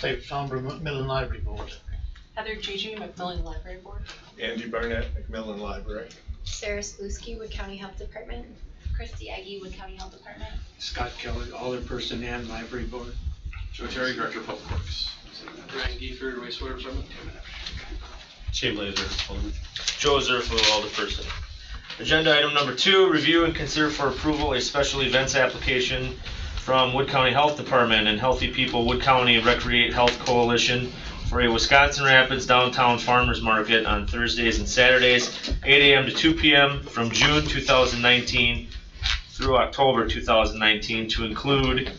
Dave Somber, Millen Library Board. Heather Gigi, Macmillan Library Board. Andy Barnett, Macmillan Library. Sarah Slutsky, Wood County Health Department. Christy Aggie, Wood County Health Department. Scott Keller, Alderperson and Library Board. Joe Terry, Director of Public Works. Brian Giefford, Wastewater Department. Shane Blazer, Alderman. Joe Zerfo, Alderperson. Agenda item number 2, review and consider for approval a special events application from Wood County Health Department and Healthy People Wood County Recreate Health Coalition for a Wisconsin Rapids Downtown Farmers Market on Thursdays and Saturdays, 8 a.m. to 2 p.m. from June 2019 through October 2019 to include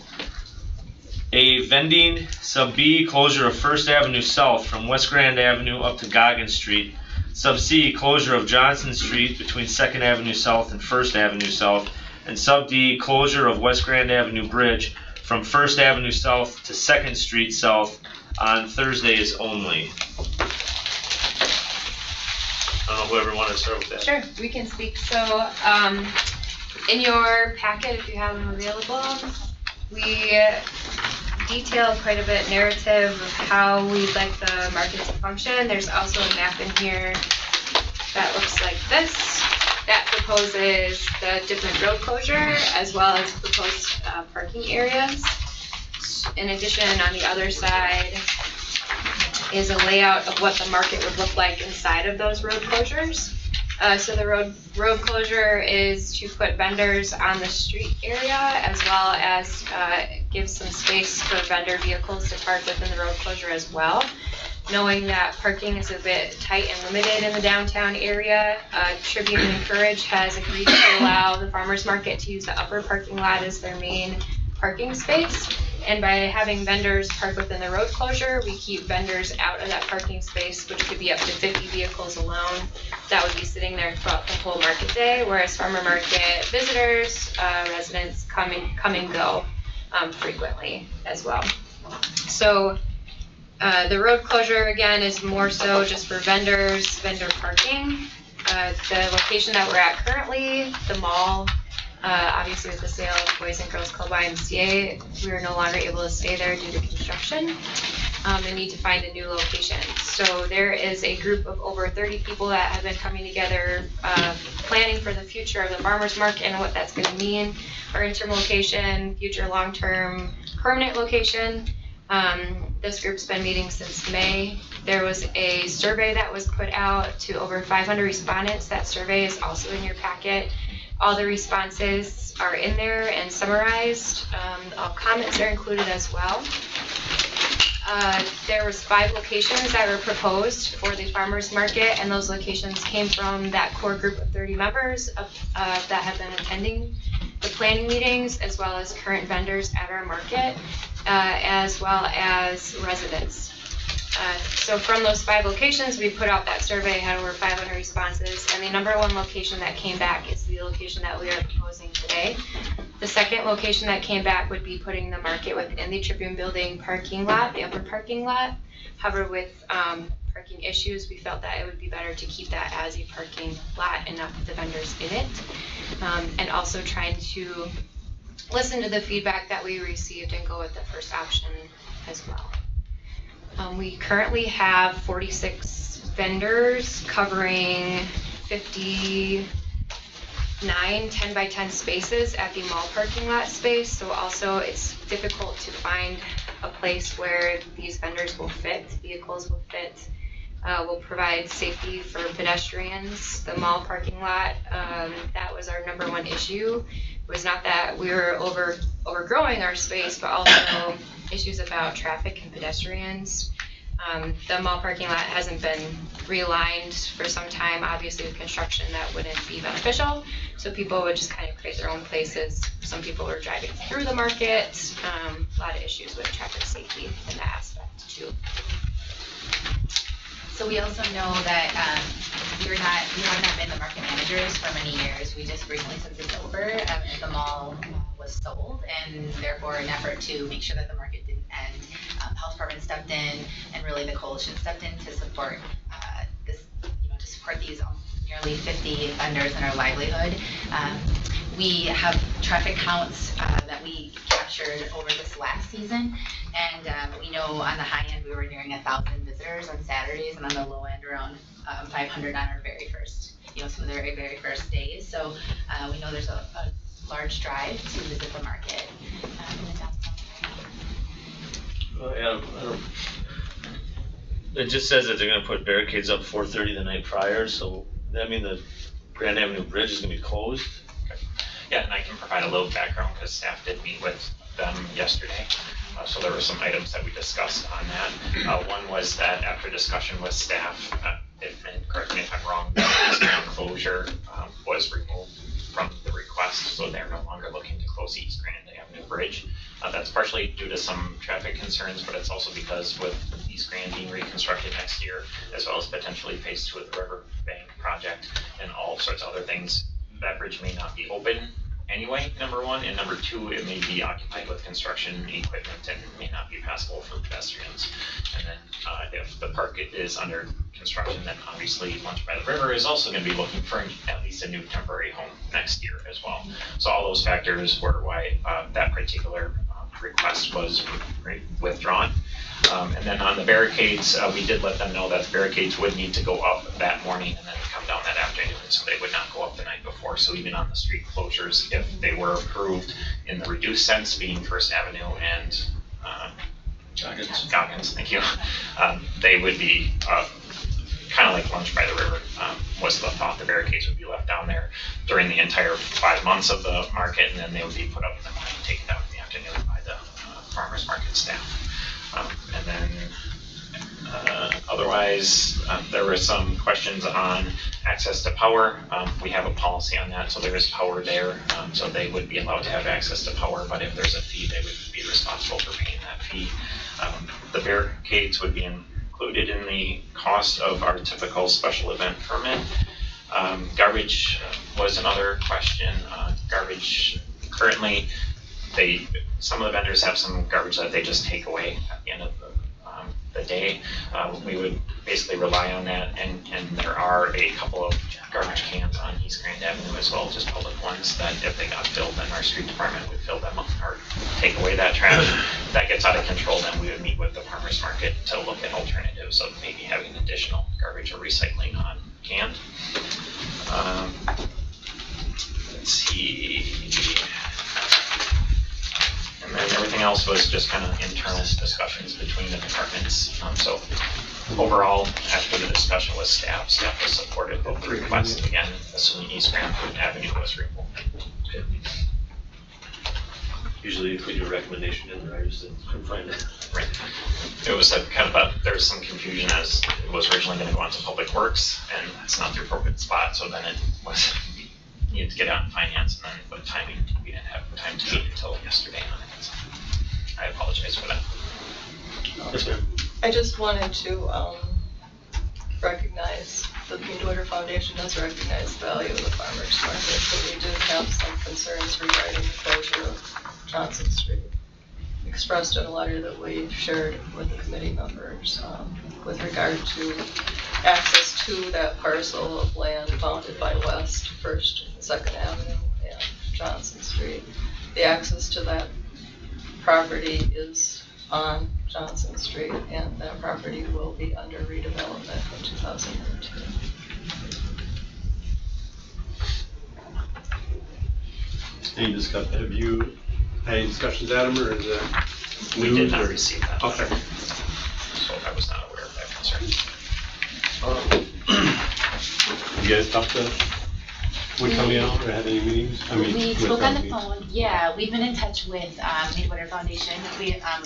a vending sub B closure of 1st Avenue South from West Grand Avenue up to Goggins Street, sub C closure of Johnson Street between 2nd Avenue South and 1st Avenue South, and sub D closure of West Grand Avenue Bridge from 1st Avenue South to 2nd Street South on Thursdays only. I don't know, whoever wanted to start with that. Sure, we can speak. So, in your packet, if you have them available, we detail quite a bit narrative of how we'd like the market to function. There's also a map in here that looks like this that proposes the different road closure as well as proposed parking areas. In addition, on the other side is a layout of what the market would look like inside of those road closures. So the road closure is to put vendors on the street area as well as give some space for vendor vehicles to park within the road closure as well. Knowing that parking is a bit tight and limited in the downtown area, Tribune and Courage has agreed to allow the farmers market to use the upper parking lot as their main parking space. And by having vendors park within the road closure, we keep vendors out of that parking space, which could be up to 50 vehicles alone that would be sitting there throughout the whole market day, whereas farmer market visitors, residents come and go frequently as well. So the road closure, again, is more so just for vendors, vendor parking. The location that we're at currently, the mall, obviously with the sale of Boys and Girls Club YMCA, we are no longer able to stay there due to construction and need to find a new location. So there is a group of over 30 people that have been coming together planning for the future of the farmers market and what that's going to mean, our interim location, future long-term permanent location. This group's been meeting since May. There was a survey that was put out to over 500 respondents. That survey is also in your packet. All the responses are in there and summarized. All comments are included as well. There was 5 locations that were proposed for the farmers market, and those locations came from that core group of 30 members that have been attending the planning meetings, as well as current vendors at our market, as well as residents. So from those 5 locations, we put out that survey, had over 500 responses, and the number 1 location that came back is the location that we are proposing today. The second location that came back would be putting the market within the Tribune Building parking lot, the upper parking lot. However, with parking issues, we felt that it would be better to keep that as a parking lot and not put the vendors in it. And also trying to listen to the feedback that we received and go with the first option as well. We currently have 46 vendors covering 59 10 by 10 spaces at the mall parking lot space. So also it's difficult to find a place where these vendors will fit, vehicles will fit. Will provide safety for pedestrians. The mall parking lot, that was our number 1 issue. It was not that we were overgrowing our space, but also issues about traffic and pedestrians. The mall parking lot hasn't been realigned for some time. Obviously with construction that wouldn't be beneficial. So people would just kind of create their own places. Some people were driving through the market. A lot of issues with traffic safety in that aspect too. So we also know that we have not been the market managers for many years. We just recently took this over and the mall was sold, and therefore an effort to make sure that the market didn't end, health department stepped in, and really the coalition stepped in to support this, to support these nearly 50 vendors in our livelihood. We have traffic counts that we capture pressured over this last season. And we know on the high end, we were nearing 1,000 visitors on Saturdays, and on the low end, around 500 on our very first, some of the very first days. So we know there's a large drive to visit the market in the downtown area. Adam, it just says that they're gonna put barricades up 4:30 the night prior, so does that mean the Grand Avenue Bridge is gonna be closed? Yeah, and I can provide a little background because staff did meet with them yesterday. So there were some items that we discussed on that. One was that after discussion with staff, and correct me if I'm wrong, the eastbound closure was removed from the request, so they're no longer looking to close the East Grand Avenue Bridge. That's partially due to some traffic concerns, but it's also because with East Grand being reconstructed next year, as well as potentially phase 2 of the Riverbank project and all sorts of other things, that bridge may not be open anyway, number one, and number two, it may be occupied with construction equipment and may not be passable for pedestrians. And then if the park is under construction, then obviously Lunch by the River is also going to be looking for at least a new temporary home next year as well. So all those factors were why that particular request was withdrawn. And then on the barricades, we did let them know that the barricades would need to go up that morning and then come down that afternoon, so they would not go up the night before. So even on the street closures, if they were approved in the reduced sense, being First Avenue and Goggins, thank you, they would be kind of like Lunch by the River was the thought. The barricades would be left down there during the entire 5 months of the market, and then they would be put up in the morning and taken down in the afternoon by the farmers market staff. And then otherwise, there were some questions on access to power. We have a policy on that, so there is power there. So they would be allowed to have access to power, but if there's a fee, they would be responsible for paying that fee. The barricades would be included in the cost of our typical special event permit. Garbage was another question. Garbage currently, some of the vendors have some garbage that they just take away at the end of the day. We would basically rely on that, and there are a couple of garbage cans on East Grand Avenue as well, just public ones, that if they got filled, then our street department would fill them up or take away that trash. If that gets out of control, then we would meet with the farmers market to look at alternatives of maybe having additional garbage or recycling on canned. Let's see. And then everything else was just kind of internal discussions between the departments. So overall, after the discussion with staff was supportive of the request, again, assuming East Grand Avenue was removed. Usually if we do a recommendation in there, I just couldn't find it. Right. It was there was some confusion as it was originally going to go on to Public Works, and that's not the appropriate spot, so then it was needed to get out in finance, and then with timing, we didn't have time to meet until yesterday on it. So I apologize for that. Yes, ma'am. I just wanted to recognize the Meadwater Foundation does recognize the value of the farmers market, but we do have some concerns regarding the closure of Johnson Street, expressed in a letter that we shared with the committee members with regard to access to that parcel of land bounded by West, 1st and 2nd Avenue and Johnson Street. The access to that property is on Johnson Street, and that property will be under redevelopment in 2013. Have you had any discussions, Adam, or is that We did not receive that. Okay. So I was not aware of that concern. You guys talked to Wood County at all, or had any meetings? We spoke on the phone. Yeah, we've been in touch with Meadwater Foundation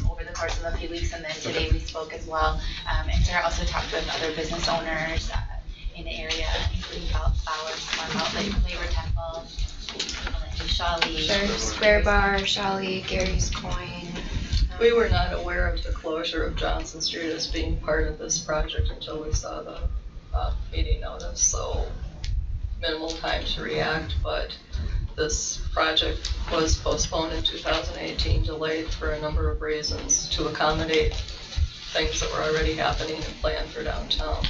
over the course of a few weeks, and then today we spoke as well. And Sarah also talked with other business owners in the area, including Flowers, Farm Outlet, Labor Temple, Shawley. Sure, Square Bar, Shawley, Gary's Coin. We were not aware of the closure of Johnson Street as being part of this project until we saw the meeting notice, so minimal time to react, but this project was postponed in 2018, delayed for a number of reasons to accommodate things that were already happening and planned for downtown.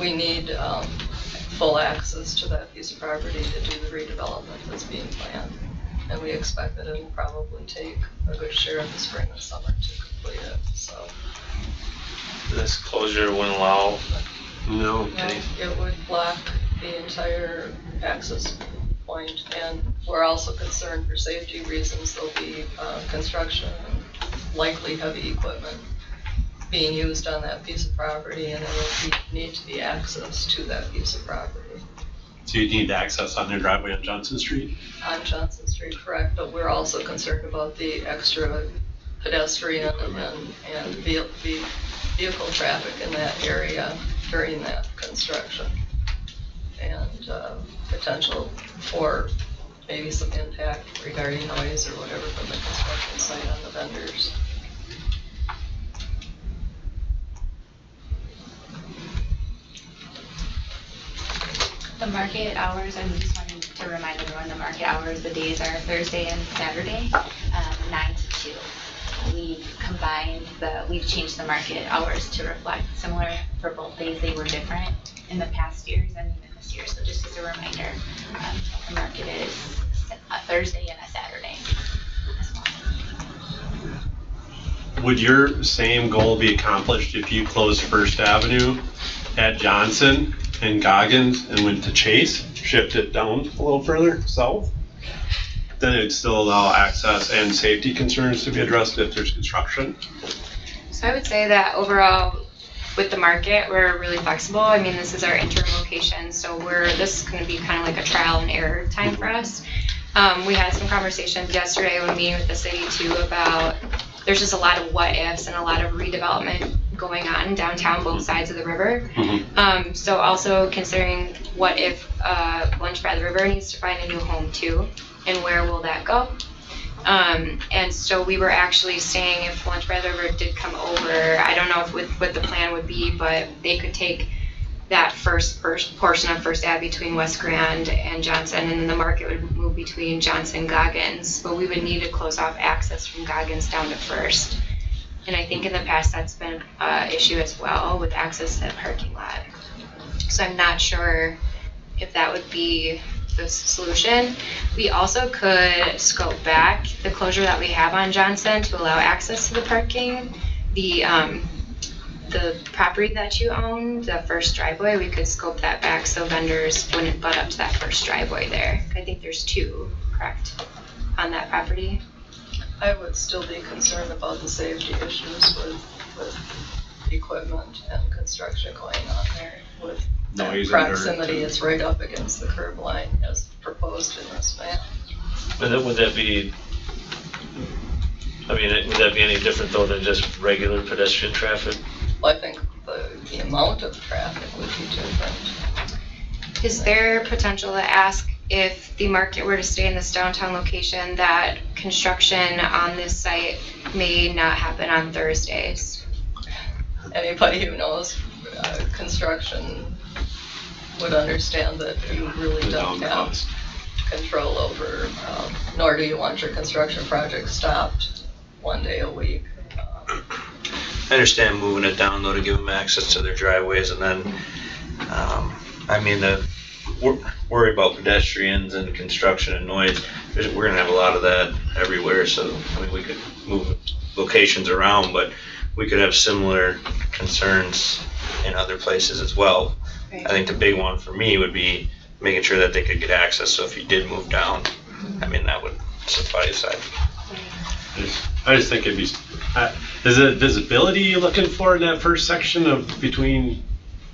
We need full access to that piece of property to do the redevelopment that's being planned. And we expect that it'll probably take a good share of the spring and summer to complete it, so. This closure wouldn't allow, No. It would block the entire access point, and we're also concerned for safety reasons, there'll be construction and likely heavy equipment being used on that piece of property, and there will need to be access to that piece of property. So you need access on their driveway on Johnson Street? On Johnson Street, correct, but we're also concerned about the extra pedestrian and vehicle traffic in that area during that construction. And potential for maybe some impact regarding noise or whatever from the construction site on the vendors. The market hours, I just wanted to remind everyone, the market hours, the days are Thursday and Saturday, 9 to 2. We've changed the market hours to reflect similar for both days. They were different in the past years and even this year. So just as a reminder, the market is a Thursday and a Saturday as well. Would your same goal be accomplished if you closed First Avenue at Johnson and Goggins and went to Chase, shift it down a little further south? Then it'd still allow access and safety concerns to be addressed if there's construction. So I would say that overall, with the market, we're really flexible. I mean, this is our interim location, so this is going to be kind of like a trial and error time for us. We had some conversations yesterday when meeting with the city too about there's just a lot of what ifs and a lot of redevelopment going on downtown, both sides of the river. So also considering what if Lunch by the River needs to find a new home too, and where will that go? And so we were actually saying if Lunch by the River did come over, I don't know what the plan would be, but they could take that first portion of First Ave between West Grand and Johnson, and then the market would move between Johnson and Goggins. But we would need to close off access from Goggins down to First. And I think in the past that's been an issue as well with access to the parking lot. So I'm not sure if that would be the solution. We also could scope back the closure that we have on Johnson to allow access to the parking. The property that you own, the first driveway, we could scope that back so vendors wouldn't butt up to that first driveway there. I think there's 2, correct, on that property? I would still be concerned about the safety issues with equipment and construction going on there with Noise that and proximity. dirt. It's right up against the curb line as proposed in this map. would that be, I mean, would that be any different though than just regular pedestrian traffic? Well, I think the amount of traffic would be different. Is there potential to ask if the market were to stay in this downtown location that construction on this site may not happen on Thursdays? Anybody who knows construction would understand that you really don't have control over, nor do you want your construction project stopped one day a week. I understand moving it down though to give them access to their driveways, and then, I mean, the worry about pedestrians and construction and noise, we're gonna have a lot of that everywhere, so, I mean, we could move locations around, but we could have similar concerns in other places as well. Right. I think the big one for me would be making sure that they could get access, so if you did move down, I mean, that would suffice. I just think it'd be, is it visibility you're looking for in that first section of between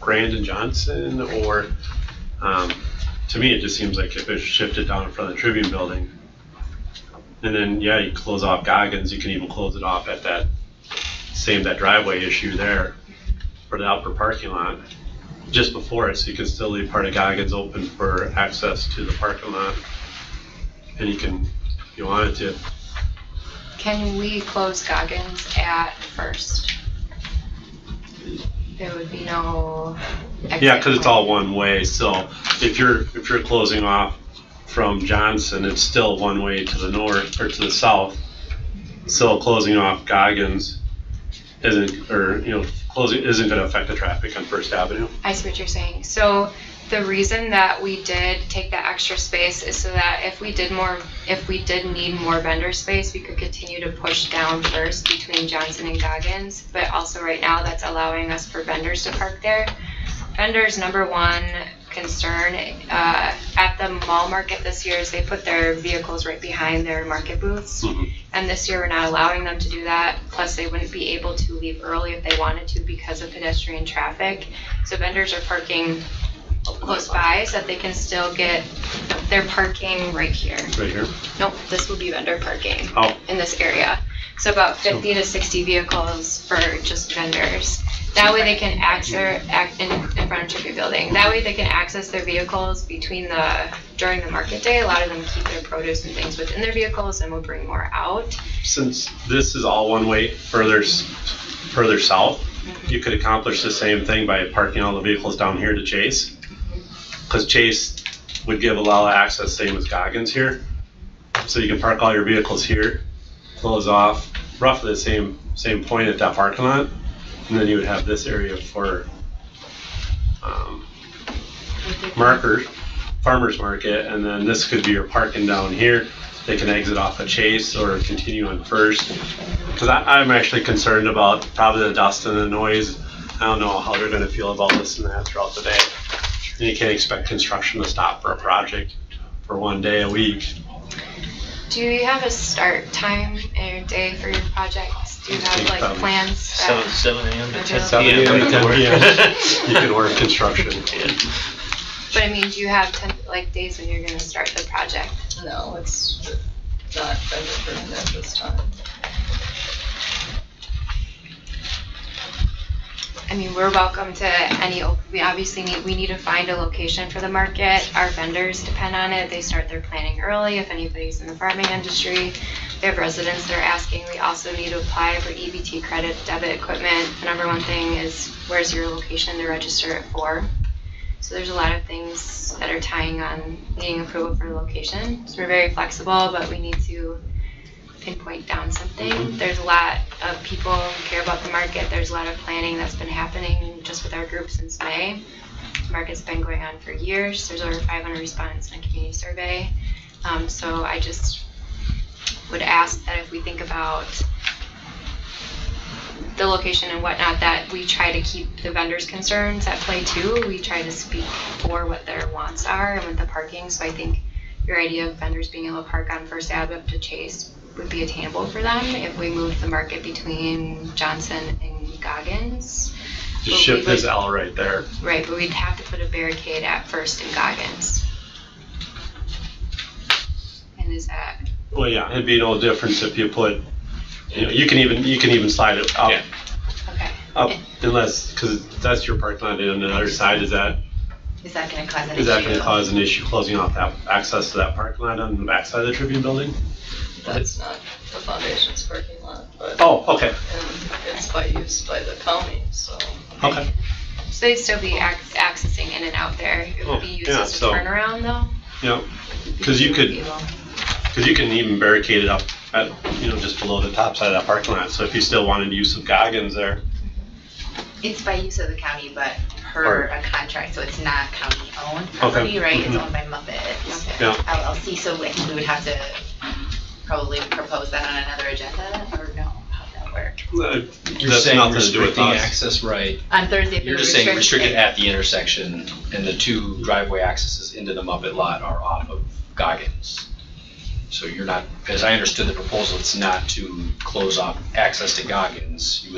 Grand and Johnson, or, to me, it just seems like if it's shifted down in front of the Tribune Building, and then, yeah, you close off Goggins, you can even close it off at that driveway issue there for the upper parking lot, just before it, so you can still leave part of Goggins open for access to the parking lot. And you can, if you wanted to. Can we close Goggins at First? There would be no exit. Yeah, because it's point. all one way, so if you're closing off from Johnson, it's still one way to the north, or to the south. So closing off Goggins isn't gonna affect the traffic on First Avenue. I see what you're saying. So The reason that we did take that extra space is so that if we did need more vendor space, we could continue to push down first between Johnson and Goggins. But also right now, that's allowing us for vendors to park there. Vendors' number one concern at the mall market this year is they put their vehicles right behind their market booths. And this year we're not allowing them to do that. Plus they wouldn't be able to leave early if they wanted to because of pedestrian traffic. So vendors are parking close by so that they can still get their parking right here. Right here? Nope, this will be vendor parking Oh. in this area. So about 50 to 60 vehicles for just vendors. That way they can act in front of Chippy Building. That way they can access their vehicles during the market day. A lot of them keep their produce and things within their vehicles and will bring more out. Since this is all one way further south, you could accomplish the same thing by parking all the vehicles down here to Chase. Because Chase would give a lot of access, same as Goggins here. So you can park all your vehicles here, close off roughly the same point at that parking lot. And then you would have this area for farmer's market, and then this could be your parking down here. They can exit off of Chase or continue on First. Because I'm actually concerned about probably the dust and the noise. I don't know how they're going to feel about this and that throughout the day. And you can't expect construction to stop for a project for one day a week. Do you have a start time in your day for your projects? Do you have like plans? 7 a.m. to 10 7 p.m. a.m. to 10 p.m. You can work construction. But I mean, do you have days when you're going to start the project? No, it's not vendor at this time. I mean, we're welcome to any, we obviously need to find a location for the market. Our vendors depend on it. They start their planning early. If anybody's in the farming industry, we have residents that are asking. We also need to apply for EBT credit, debit equipment. The number one thing is where's your location to register it for. So there's a lot of things that are tying on needing approval for the location. So we're very flexible, but we need to pinpoint down something. There's a lot of people who care about the market. There's a lot of planning that's been happening just with our group since May. The market's been going on for years. There's over 500 respondents in a community survey. So I just would ask that if we think about the location and whatnot, that we try to keep the vendors' concerns at play too. We try to speak for what their wants are and with the parking. So I think your idea of vendors being able to park on First Ave up to Chase would be attainable for them if we moved the market between Johnson and Goggins. Just shift this L right there. Right, but we'd have to put a barricade at First and Goggins. And is that? Well, yeah, it'd be no difference if you put, you can even slide it up. Yeah. Okay. Up, unless, because that's your parking lot, and on the other side, is that going to cause an is that going to cause an issue closing off that access to that parking lot on the backside of the Tribune Building? That's not the foundation's parking lot, but. Oh, okay. And it's by use by the county, so. Okay. So they'd still be accessing in and out there. It would be used as a turnaround though? Yeah, because you can even barricade it up at, just below the top side of that parking lot. So if you still wanted use of Goggins there. It's by use of the county, but per a contract, so it's not county-owned property, right? It's owned by Muppet LLC, so I think we would have to probably propose that on another agenda, or no? How'd that work? You're That's saying nothing to do with restricting us. access, right? On Thursday, if You're we just saying restrict restricted at the intersection, and the two driveway accesses into the Muppet lot are off of Goggins. So you're not, as I understood the proposal, it's not to close off access to Goggins. You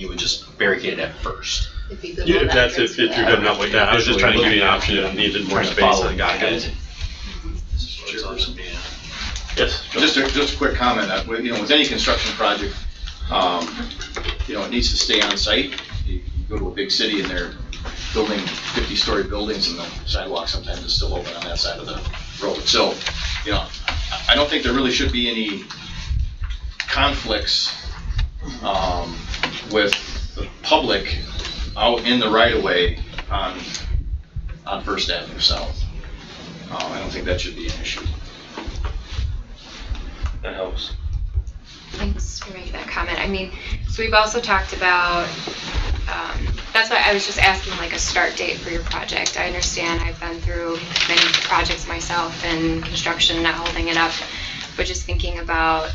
would just barricade it at First. If you could Yeah, hold if that's entrance if for you're that. good enough with that. I was just trying to give you an option if you needed more Trying to space follow on Goggins. Yes. Just a quick comment, with any construction project, it needs to stay on site. You go to a big city and they're building 50-story buildings and the sidewalk sometimes is still open on that side of the road. So, I don't think there really should be any conflicts with the public out in the right-of-way on First Avenue South. I don't think that should be an issue. That helps. Thanks for making that comment. I mean, so we've also talked about that's why I was just asking like a start date for your project. I understand I've been through many projects myself and construction, not holding it up, but just thinking about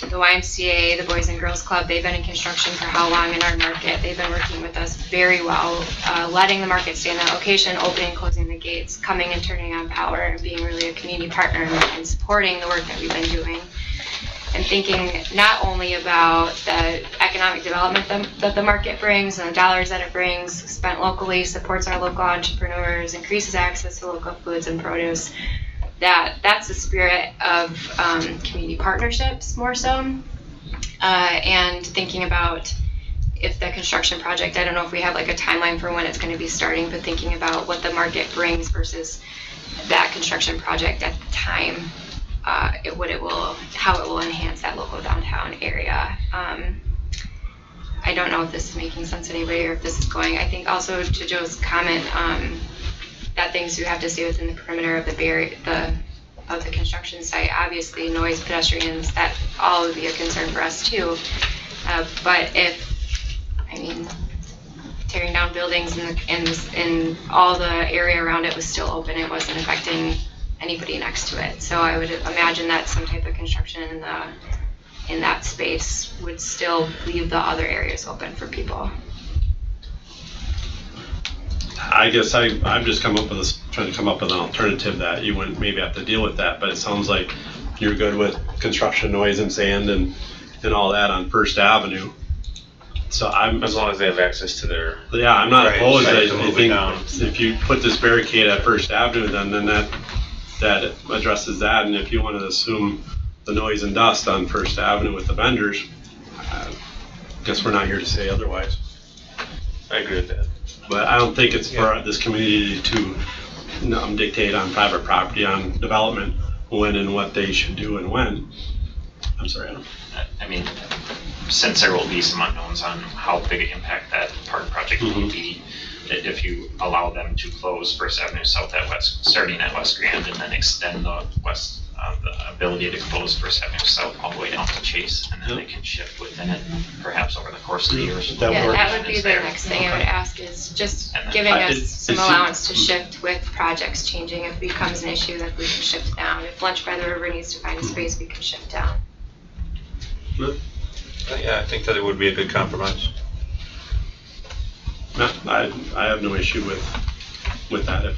the YMCA, the Boys and Girls Club. They've been in construction for how long in our market? They've been working with us very well, letting the market stay in that location, opening and closing the gates, coming and turning on power, and being really a community partner and supporting the work that we've been doing. And thinking not only about the economic development that the market brings and the dollars that it brings, spent locally, supports our local entrepreneurs, increases access to local foods and produce, that's the spirit of community partnerships more so. And thinking about if the construction project, I don't know if we have like a timeline for when it's going to be starting, but thinking about what the market brings versus that construction project at the time. How it will enhance that local downtown area. I don't know if this is making sense to anybody or if this is going. I think also to Joe's comment that things do have to stay within the perimeter of the construction site. Obviously, noise, pedestrians, that all would be a concern for us too. But tearing down buildings and all the area around it was still open. It wasn't affecting anybody next to it. So I would imagine that some type of construction in that space would still leave the other areas open for people. I guess I'm just trying to come up with an alternative that you wouldn't maybe have to deal with that, but it sounds like you're good with construction noise and sand and all that on First Avenue. So As long as they have access to their. Yeah, I'm not opposed. I move it think down. if you put this barricade at First Avenue, then that addresses that. And if you want to assume the noise and dust on First Avenue with the vendors, I guess we're not here to say otherwise. I agree with that. But I don't think it's for this community to dictate on private property on development when and what they should do and when. I'm sorry, Adam. Since there will be some unknowns on how big an impact that park project will be, if you allow them to close First Avenue South starting at West Grand and then extend the ability to close First Avenue South all the way down to Chase, and then they can shift within it, perhaps over the course of the years. That would be the next thing I would ask is just giving us some allowance to shift with projects changing. If it becomes an issue, that we can shift down. If Lunch by the River needs to find a space, we can shift down. Yeah, I think that it would be a good compromise. No, I have no issue with that.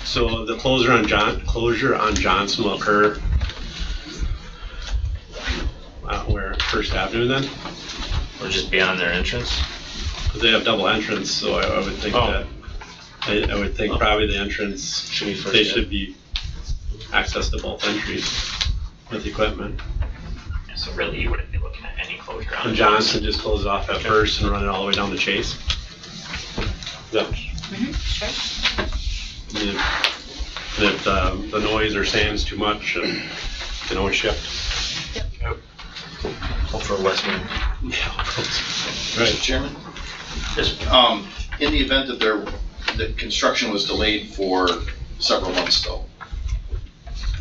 So the closure on Johnson will occur where First Avenue then? Or just beyond their entrance? Because they have double entrance, so I would think that I would think probably the entrance should be access to both entries with equipment. So really, you wouldn't be looking at any closure on And Johnson just close it off at First and run it all the way down to Chase. Yeah. Sure. And if the noise or sand's too much, you can always shift. Yep. Hope for West Wing. Right. Chairman? In the event that construction was delayed for several months though,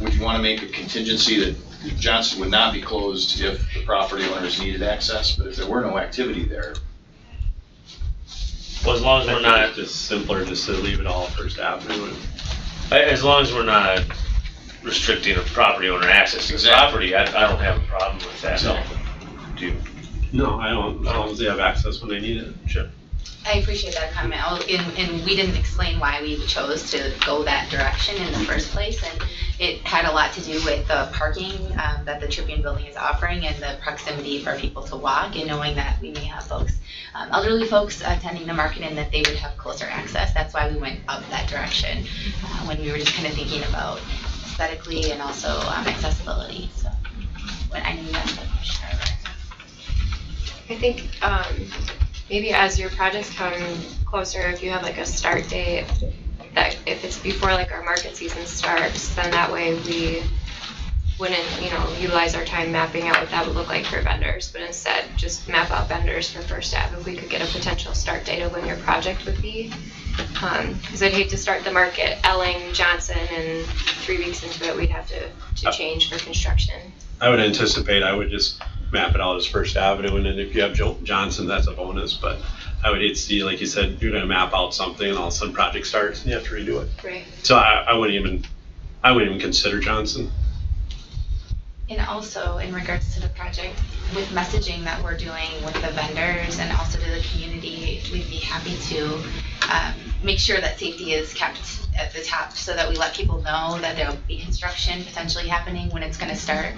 would you want to make a contingency that Johnson would not be closed if the property owners needed access, but if there were no activity there? Well, as long as we're not, It's just simpler just to leave it all First Avenue. as long as we're not restricting a property owner access to the property, I don't have a problem with that. Exactly. Do you? No, I don't, as long as they have access when they need it. Sure. I appreciate that comment, and we didn't explain why we chose to go that direction in the first place, and it had a lot to do with the parking that the Tribune Building is offering and the proximity for people to walk, and knowing that we may have folks, elderly folks attending the market, and that they would have closer access. That's why we went up that direction when we were just kind of thinking about aesthetically and also accessibility. So, when I knew that's the question. I think maybe as your projects come closer, if you have like a start date, that if it's before like our market season starts, then that way we wouldn't, utilize our time mapping out what that would look like for vendors, but instead just map out vendors for First Ave if we could get a potential start date of when your project would be. Because I'd hate to start the market Elling, Johnson, and 3 weeks into it we'd have to change for construction. I would anticipate I would just map it out as First Avenue, and then if you have Johnson, that's a bonus, but I would hate to see, like you said, you're gonna map out something and all of a sudden project starts and you have to redo it. Right. So I wouldn't even consider Johnson. And also in regards to the project, with messaging that we're doing with the vendors and also to the community, we'd be happy to make sure that safety is kept at the top so that we let people know that there'll be construction potentially happening when it's going to start.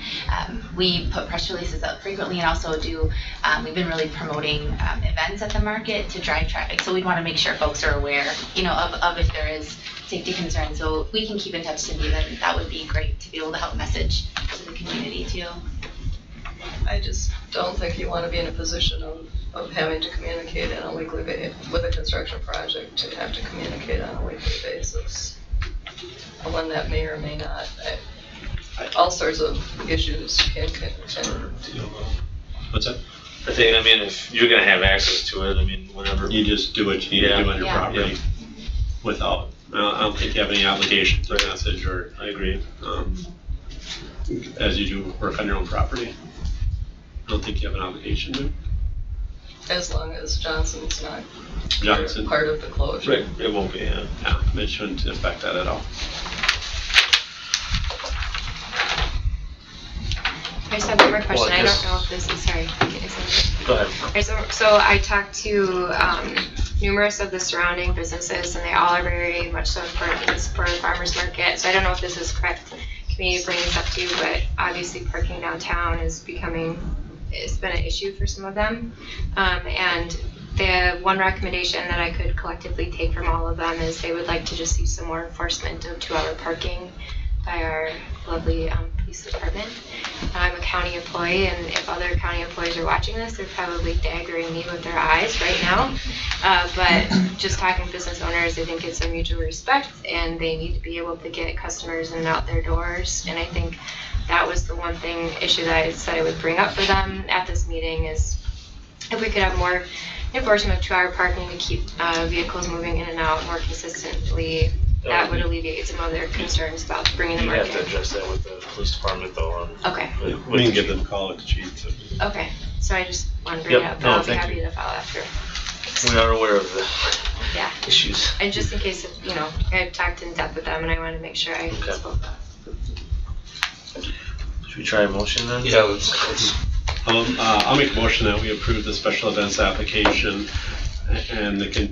We put press releases out frequently and also we've been really promoting events at the market to drive traffic. So we'd want to make sure folks are aware, of if there is safety concerns. So if we can keep in touch, Cindy, then that would be great to be able to help message to the community too. I just don't think you want to be in a position of having to communicate on a weekly basis with a construction project, to have to communicate on a weekly basis. When that may or may not, all sorts of issues can. What's that? I think, if you're gonna have access to it, whenever. You just do what you need to do on your Yeah. property without, I don't think you have any obligation to message, or I agree, as you do work on your own property. I don't think you have an obligation to. As long as Johnson's not Johnson. part of the closure. Right, it won't be, yeah. Yeah, it shouldn't affect that at all. I just have one more question. I just- don't know if this is, sorry. Go ahead. So I talked to numerous of the surrounding businesses, and they all are very much so in support of the farmers market. So I don't know if this is correct community to bring this up to you, but obviously parking downtown it's been an issue for some of them. And the one recommendation that I could collectively take from all of them is they would like to just see some more enforcement of 2-hour parking by our lovely police department. I'm a county employee, and if other county employees are watching this, they're probably daggering me with their eyes right now. But just talking to business owners, I think it's a mutual respect, and they need to be able to get customers in and out their doors. And I think that was the one issue that I said I would bring up for them at this meeting is if we could have more enforcement of 2-hour parking to keep vehicles moving in and out more consistently. That would alleviate some of their concerns about bringing the You market. have to address that with the police department though. Okay. We can give them a call at the chief. Okay, so I just want to bring it Yep. up, No, but I'll be thank happy you. to follow after. We are aware of the Yeah, issues. and just in case, I talked in depth with them and I wanted to make sure I Okay. spoke. Should we try a motion then? Yeah, let's I'll make a motion that we approve the special events application and the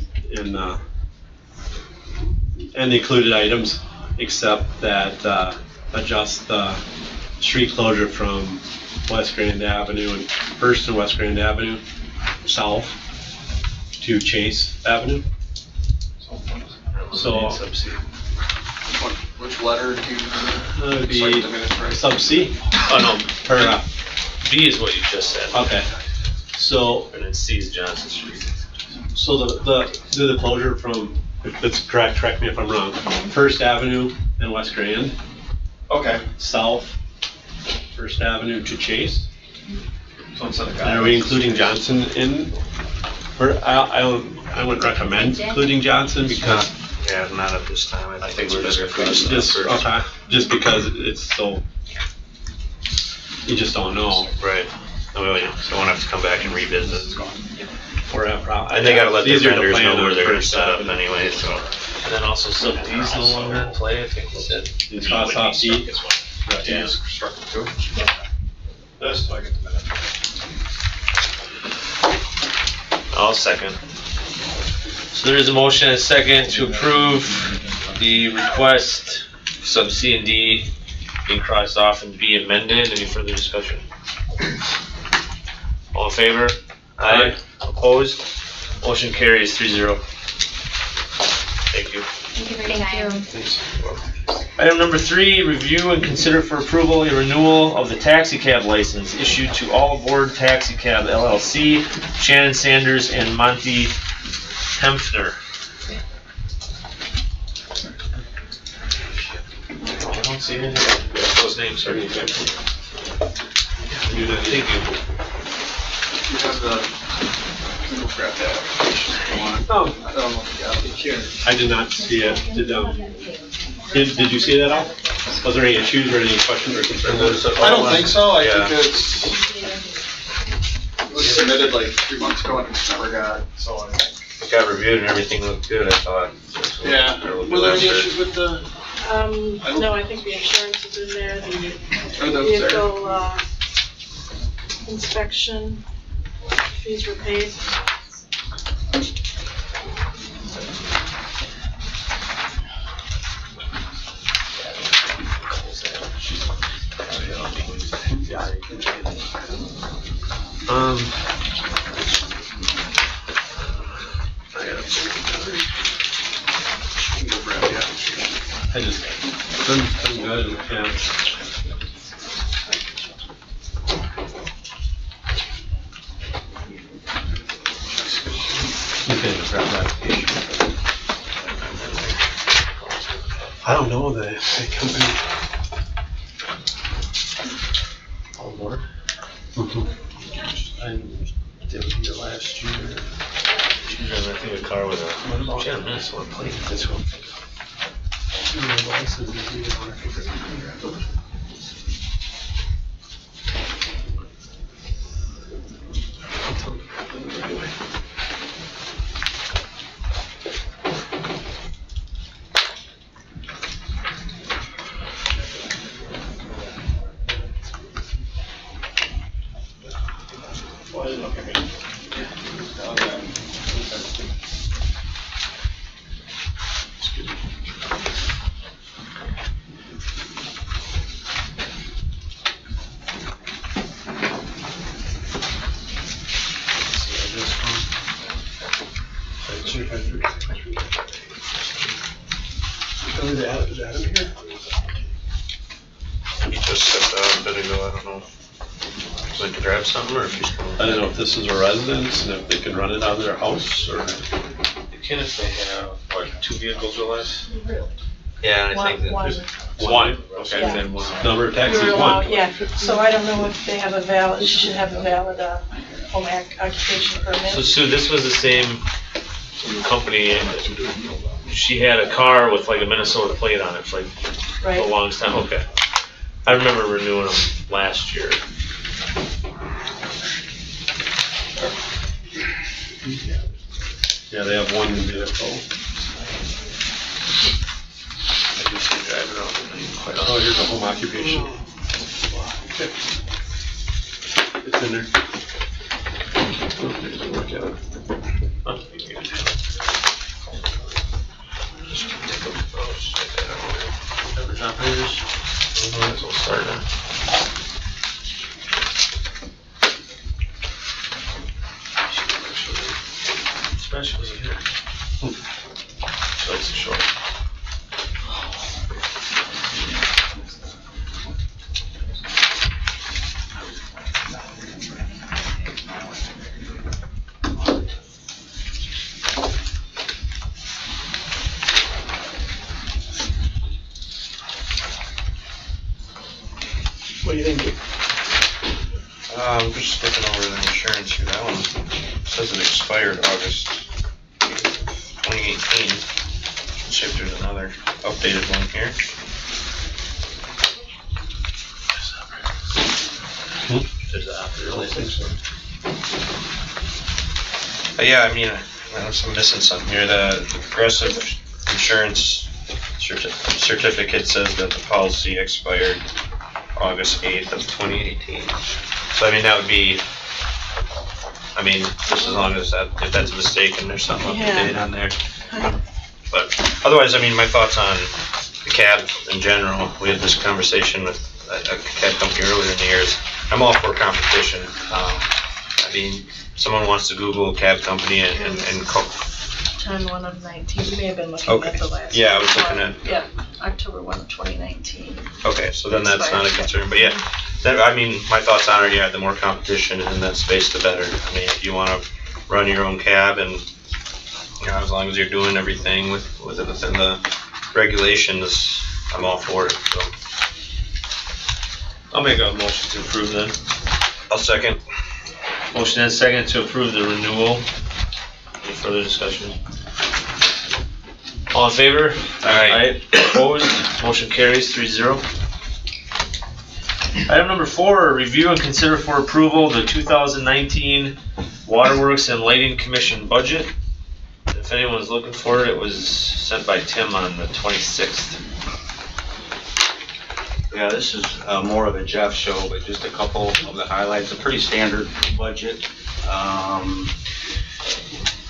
included items, except that adjust the street closure from West Grand Avenue and First and West Grand Avenue south to Chase Avenue. So Which letter do you? it would be Cite the minutes, right? sub C. Oh, no, Or, B is what you just said. okay. So And then C is Johnson Street. So the closure from, if that's correct me if I'm wrong, First Avenue and West Grand, Okay. south, First Avenue to Chase. So instead of And are we including Johnson in? Or I wouldn't recommend including Johnson because not at this time. I think we're just gonna cross that just, first. okay, just because it's so, you just don't know. Right. So we won't have to come back and revisit. Or have problems. And they gotta let their Easier to vendors plan know where on they're gonna First set up Avenue. anyway, so. And then also sub D is no longer in play, I think you said. It's cross off D. Yeah. Struck it too? That's why I get the minute. I'll second. So there is a motion and a second to approve the request, sub C and D being crossed off and be amended. Any further discussion? All in favor? Aye. Opposed? Motion carries 3-0. Thank you. Thank you. Item number 3, review and consider for approval a renewal of the taxi cab license issued to All Aboard Taxi Cab LLC, Shannon Sanders and Monty Hempner. I don't see any of those names, sorry. Thank you. You have the, we'll grab that application if you want. Oh, I don't know if you got it here. I did not see it. Did you see that all? Was there any issues or any questions or concerns? I don't think so. I Yeah. think it's submitted like 3 months ago and it's never got, so. It got reviewed and everything looked good, I thought. Yeah, were there any issues with the, No, I think the insurance is in there, the Or those there? vehicle, inspection, fees were paid. I just, I'm good, yeah. Okay, the draft application. I don't know the company. All aboard? I did it here last year. She's driving, I think, a car with a, she had a Minnesota plate. This one. Is that in here? He just stepped out a bit ago, I don't know. So I can grab something or if he's coming. I don't know if this is a residence and if they can run it out of their house or. You can if they have, what, 2 vehicles or less? Yeah, I think that One. there's. One, okay, Yeah. then one. Number of taxis, You're allowed, one. yeah, so I don't know if they have a valid, she should have a valid, home occupation So permit. Sue, this was the same company, and she had a car with like a Minnesota plate on it for like the Right, longest time, okay. I remember renewing them last year. Yeah, they have one vehicle. I do see driving around quite Oh, here's a home occupation. Okay. It's in there. Okay, so work out. often. Just take a look. Oh, just take that out. Average operators, might as well start now. Special is here. So it's short. what do you think? I'm just looking over the insurance here. That one says it expired August 2018. Let's see if there's another updated one here. There's a operator. I think so. Yeah, I mean, unless I'm missing something here. The Progressive Insurance certificate says that the policy expired August 8th of 2018. So I mean, that would be, I mean, just as long as that, if that's a mistake and there's something up to Yeah. date on there. But otherwise, I mean, my thoughts on the cab in general, we had this conversation with a cab company earlier in the years. I'm all for competition. I mean, someone wants to Google cab company and call. 10/1 of 19, you may have been looking Okay. at the last. Yeah, I was looking one. at- Yeah, October 1 of 2019. Okay, so then that's not a concern, but yeah, that, I mean, my thoughts on it, yeah, the more competition in that space, the better. I mean, if you wanna run your own cab and, you know, as long as you're doing everything within the regulations, I'm all for it, so. I'll make a motion to approve then. I'll second. Motion and second to approve the renewal. Any further discussion? All in favor? Aye. Opposed? Motion carries 3-0. Item number 4, review and consider for approval the 2019 Waterworks and Lighting Commission budget. If anyone's looking for it, it was sent by Tim on the 26th. Yeah, this is more of a Jeff show, but just a couple of the highlights. A pretty standard budget.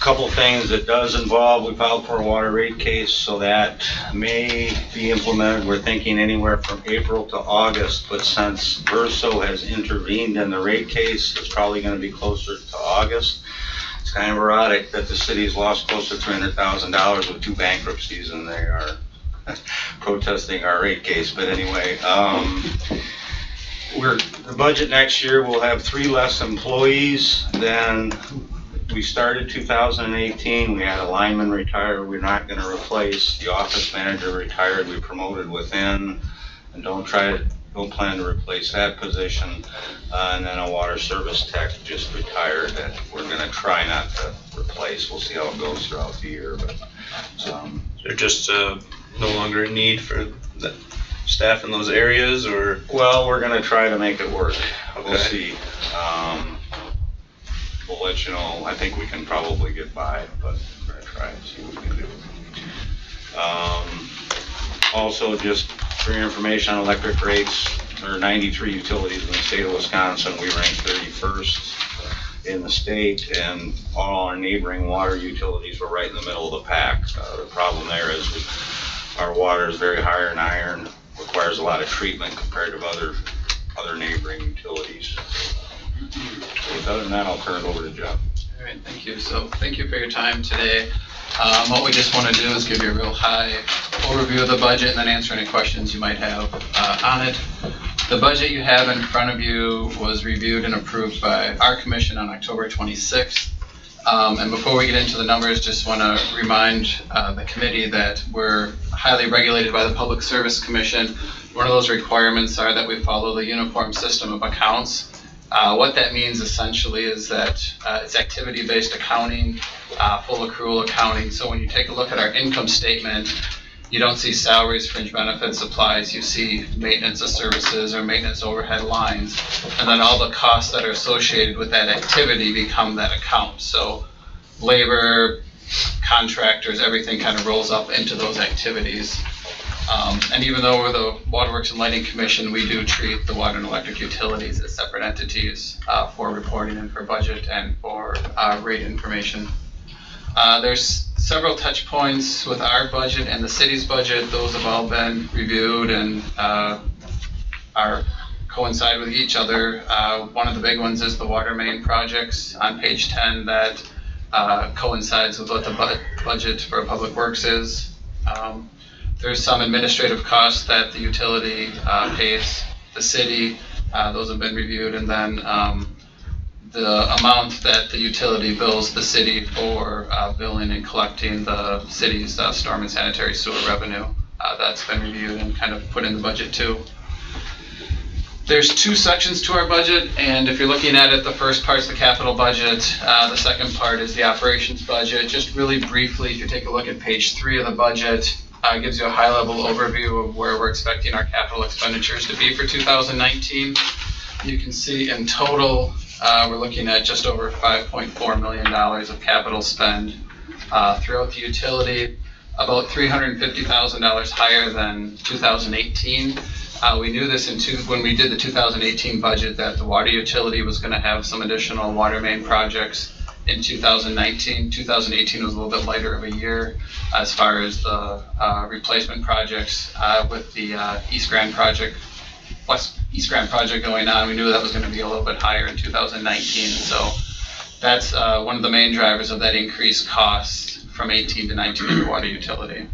Couple things it does involve, we filed for a water rate case, so that may be implemented. We're thinking anywhere from April to August, but since Verso has intervened in the rate case, it's probably going to be closer to August. It's kind of erotic that the city's lost close to $300,000 with 2 bankruptcies, and they are protesting our rate case. But anyway, the budget next year will have 3 less employees than we started 2018. We had a lineman retire. We're not going to replace. The office manager retired. We promoted within, and don't plan to replace that position. And then a water service tech just retired that we're going to try not to replace. We'll see how it goes throughout the year. But They're just no longer a need for the staff in those areas, or? Well, we're going to try to make it work. Okay. We'll see. We'll let you know. I think we can probably get by, but we're going to try and see what we can do. Also, just for your information on electric rates, there are 93 utilities in the state of Wisconsin. We rank 31st in the state, and all our neighboring water utilities were right in the middle of the pack. The problem there is our water is very high in iron, requires a lot of treatment compared to other neighboring utilities. Other than that, I'll turn it over to Jeff. All right, thank you. So thank you for your time today. What we just want to do is give you a real high overview of the budget and then answer any questions you might have on it. The budget you have in front of you was reviewed and approved by our commission on October 26th. And before we get into the numbers, just want to remind the committee that we're highly regulated by the Public Service Commission. One of those requirements are that we follow the uniform system of accounts. What that means essentially is that it's activity-based accounting, full accrual accounting. So when you take a look at our income statement, you don't see salaries, fringe benefits, supplies. You see maintenance of services or maintenance overhead lines. And then all the costs that are associated with that activity become that account. So labor, contractors, everything kind of rolls up into those activities. And even though we're the Waterworks and Lighting Commission, we do treat the water and electric utilities as separate entities for reporting and for budget and for rate information. There's several touch points with our budget and the city's budget. Those have all been reviewed and coincide with each other. One of the big ones is the water main projects on page 10 that coincides with what the budget for Public Works is. There's some administrative costs that the utility pays the city. Those have been reviewed. And then the amount that the utility bills the city for billing and collecting the city's storm and sanitary sewer revenue. That's been reviewed and kind of put in the budget too. There's 2 sections to our budget, and if you're looking at it, the first part's the capital budget, the second part is the operations budget. Just really briefly, if you take a look at page 3 of the budget, gives you a high-level overview of where we're expecting our capital expenditures to be for 2019. You can see in total, we're looking at just over $5.4 million of capital spend throughout the utility, about $350,000 higher than 2018. We knew this when we did the 2018 budget that the water utility was going to have some additional water main projects in 2019. 2018 was a little bit lighter of a year as far as the replacement projects with the West East Grand project going on. We knew that was going to be a little bit higher in 2019. So that's one of the main drivers of that increased cost from 18 to 19 in the water utility.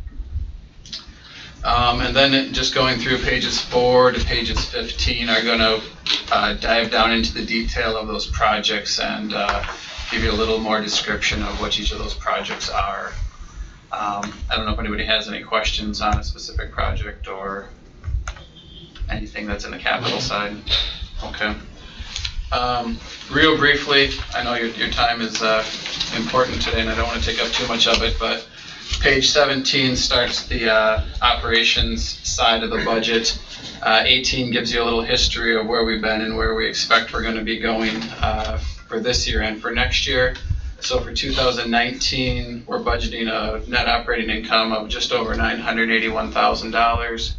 And then just going through pages 4 to pages 15 are going to dive down into the detail of those projects and give you a little more description of what each of those projects are. I don't know if anybody has any questions on a specific project or anything that's in the capital side. Okay. Real briefly, I know your time is important today and I don't want to take up too much of it, but Page 17 starts the operations side of the budget. 18 gives you a little history of where we've been and where we expect we're going to be going for this year and for next year. So for 2019, we're budgeting a net operating income of just over $981,000.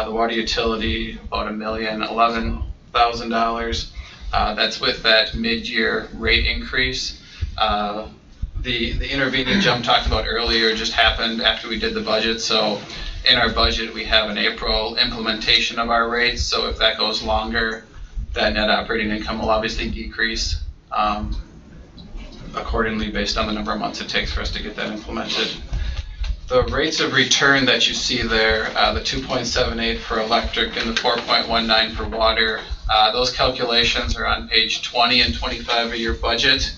The water utility, about $1,011,000. That's with that mid-year rate increase. The intervening jump talked about earlier just happened after we did the budget. So in our budget, we have an April implementation of our rates. So if that goes longer, that net operating income will obviously decrease accordingly based on the number of months it takes for us to get that implemented. The rates of return that you see there, the 2.78 for electric and the 4.19 for water, those calculations are on page 20 and 25 of your budget.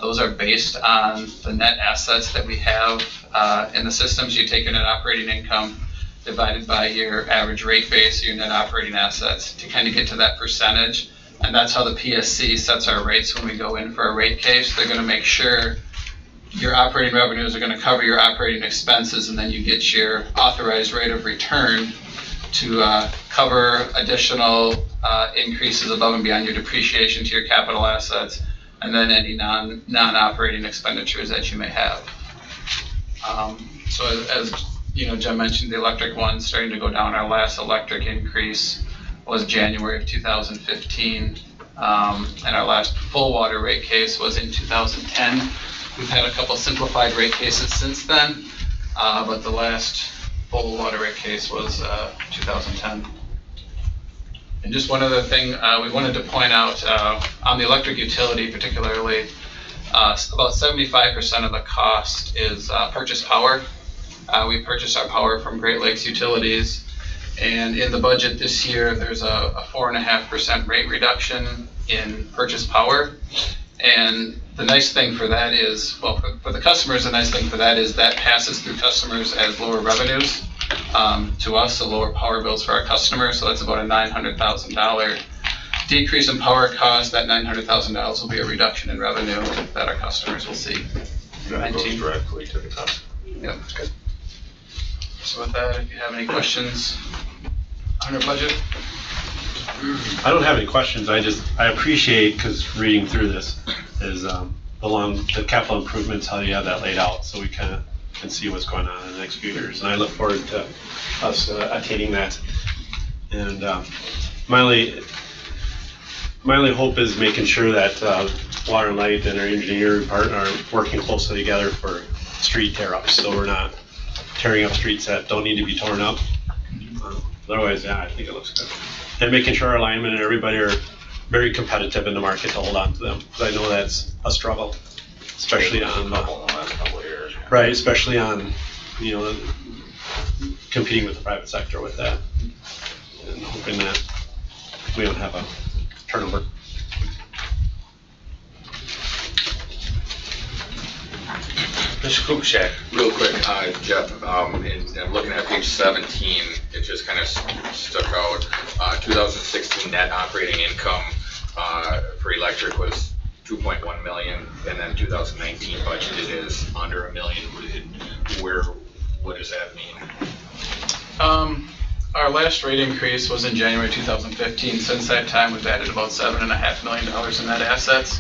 Those are based on the net assets that we have in the systems. You take your net operating income divided by your average rate base, your net operating assets, to kind of get to that percentage. And that's how the PSC sets our rates when we go in for a rate case. They're going to make sure your operating revenues are going to cover your operating expenses, and then you get your authorized rate of return to cover additional increases above and beyond your depreciation to your capital assets, and then any non-operating expenditures that you may have. So as you know, Jen mentioned, the electric one's starting to go down. Our last electric increase was January of 2015, and our last full water rate case was in 2010. We've had a couple simplified rate cases since then, but the last full water rate case was 2010. And just one other thing we wanted to point out, on the electric utility particularly, about 75% of the cost is purchase power. We purchase our power from Great Lakes Utilities, and in the budget this year, there's a 4.5% rate reduction in purchase power. And the nice thing for that is, well, for the customers, the nice thing for that is that passes through customers as lower revenues to us, so lower power bills for our customers. So that's about a $900,000 decrease in power cost. That $900,000 will be a reduction in revenue that our customers will see. That goes directly to the customer. Yep. Good. So with that, if you have any questions on our budget. I don't have any questions. I appreciate, because reading through this is the capital improvements, how you have that laid out, so we kind of can see what's going on in the next few years. And I look forward to us attaining that. And my only hope is making sure that Water and Light and our engineering partner are working closely together for street tear-ups, so we're not tearing up streets that don't need to be torn up. Otherwise, yeah, I think it looks good. And making sure our linemen and everybody are very competitive in the market to hold on to them, because I know that's a struggle, especially on right, especially on competing with the private sector with that, and hoping that we don't have a turnover. Mr. Kukushak. Real quick, Jeff, and I'm looking at page 17, it just kind of stuck out. 2016 net operating income for electric was 2.1 million, and then 2019 budgeted is under $1 million. What does that mean? Our last rate increase was in January 2015. Since that time, we've added about $7.5 million in net assets.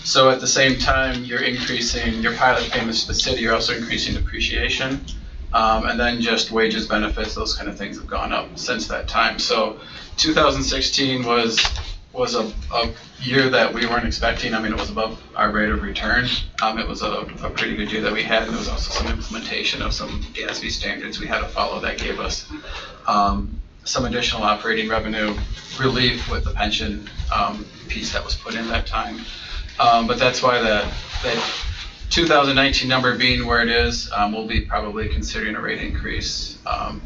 So at the same time, you're increasing your pilot payments to the city, you're also increasing depreciation. And then just wages, benefits, those kind of things have gone up since that time. So 2016 was a year that we weren't expecting. I mean, it was above our rate of return. It was a pretty good year that we had, and there was also some implementation of some GASB standards we had to follow that gave us some additional operating revenue relief with the pension piece that was put in that time. But that's why that 2019 number being where it is, we'll be probably considering a rate increase,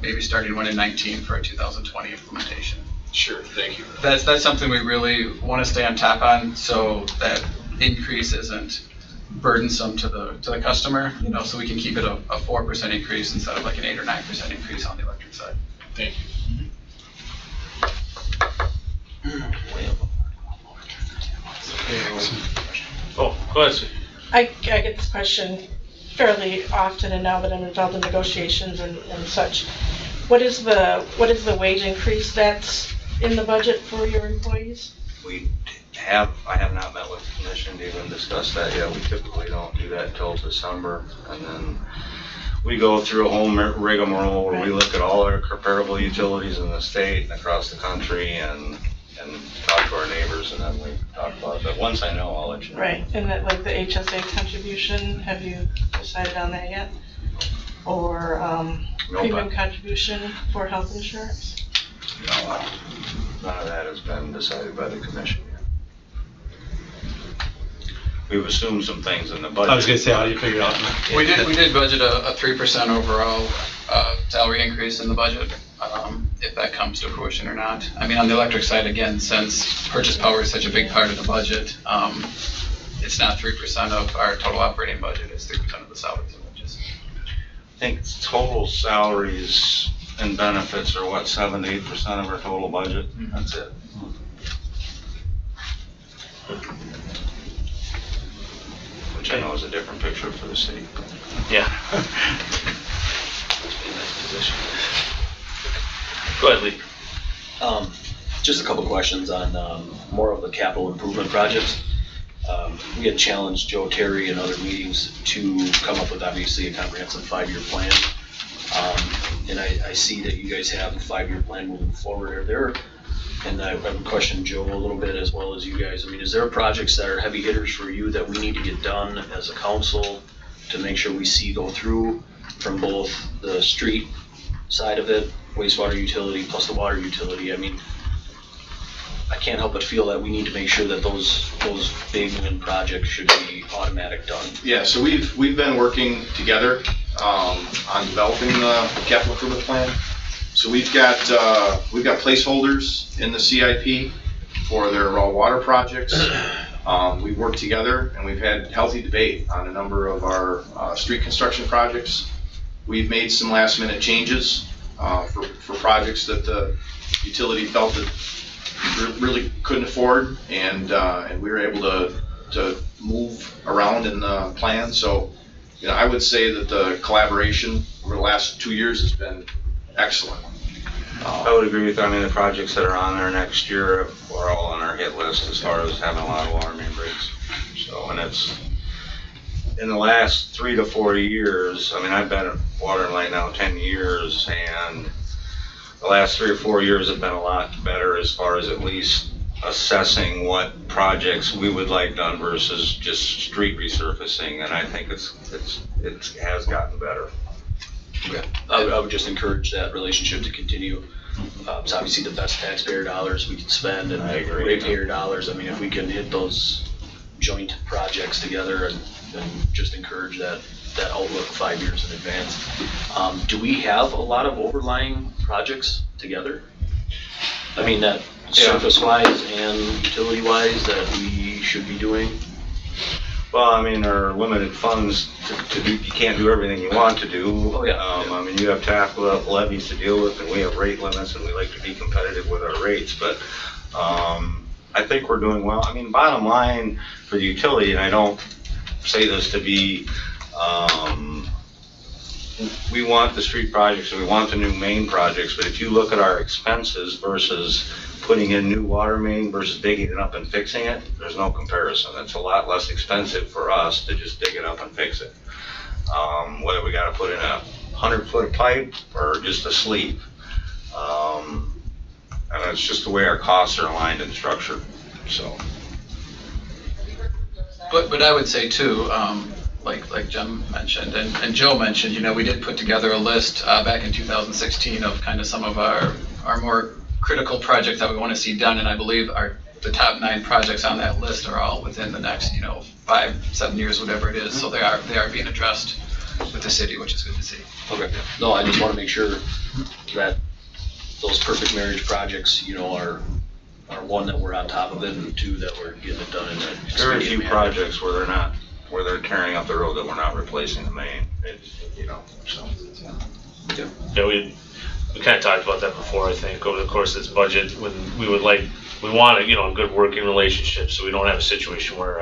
maybe starting one in 19 for a 2020 implementation. Sure, thank you. That's something we really want to stay on top on, so that increase isn't burdensome to the customer, so we can keep it a 4% increase instead of like an 8 or 9% increase on the electric side. Thank you. Oh, go ahead, sir. I get this question fairly often, and now that I'm involved in negotiations and such. What is the wage increase that's in the budget for your employees? I have not met with the commission to even discuss that yet. We typically don't do that until December, and then we go through a whole rigmarole where we look at all our comparable utilities in the state and across the country and talk to our neighbors, and then we talk about it. But once I know, I'll let you know. Right, and that, like the HSA contribution, have you decided on that yet? Or premium contribution for health insurance? No, none of that has been decided by the commission yet. We've assumed some things in the budget. I was gonna say, how do you figure it out? We did budget a 3% overall salary increase in the budget, if that comes to fruition or not. I mean, on the electric side, again, since purchase power is such a big part of the budget, it's not 3% of our total operating budget, it's 3% of the salaries and wages. I think total salaries and benefits are what, 7 to 8% of our total budget? That's it. Which I know is a different picture for the city. Yeah. Go ahead, Lee. Just a couple questions on more of the capital improvement projects. We had challenged Joe Terry in other meetings to come up with obviously a comprehensive 5-year plan. And I see that you guys have a 5-year plan moving forward. Are there, and I would question Joe a little bit as well as you guys, I mean, is there projects that are heavy hitters for you that we need to get done as a council to make sure we see go through from both the street side of it, wastewater utility plus the water utility? I mean, I can't help but feel that we need to make sure that those big wind projects should be automatic done. Yeah, so we've been working together on developing the capital improvement plan. So we've got placeholders in the CIP for their raw water projects. We've worked together and we've had healthy debate on a number of our street construction projects. We've made some last minute changes for projects that the utility felt that really couldn't afford, and we were able to move around in the plan. So, you know, I would say that the collaboration over the last 2 years has been excellent. I would agree with that. I mean, the projects that are on there next year are all on our hit list as far as having a lot of water main breaks. So, and it's in the last 3 to 4 years. I mean, I've been at Water and Light now 10 years, and the last 3 or 4 years have been a lot better as far as at least assessing what projects we would like done versus just street resurfacing, and I think it has gotten better. Okay. I would just encourage that relationship to continue. It's obviously the best taxpayer dollars we can spend, and ratepayer dollars. I mean, if we can hit those joint projects together and just encourage that outlook 5 years in advance. Do we have a lot of overlying projects together? I mean, that surface-wise and utility-wise that we should be doing? Well, I mean, there are limited funds to do, you can't do everything you want to do. Oh, yeah. I mean, you have tax levies to deal with, and we have rate limits, and we like to be competitive with our rates, but I think we're doing well. I mean, bottom line for the utility, and I don't say this to be, we want the street projects and we want the new main projects, but if you look at our expenses versus putting in new water main versus digging it up and fixing it, there's no comparison. It's a lot less expensive for us to just dig it up and fix it. Whether we got to put in a 100-foot of pipe or just a sleeve. And it's just the way our costs are aligned and structured, so. But I would say too, like Jim mentioned and Joe mentioned, you know, we did put together a list back in 2016 of kind of some of our more critical projects that we want to see done, and I believe the top 9 projects on that list are all within the next, 5-7 years, whatever it is. So they are being addressed with the city, which is good to see. Okay. No, I just want to make sure that those perfect marriage projects, are one, that we're on top of it, and 2, that we're getting it done in a There are a few projects where they're tearing up the road that we're not replacing the main. So. Yeah, we kind of talked about that before, I think, over the course of this budget, when we want a good working relationship, so we don't have a situation where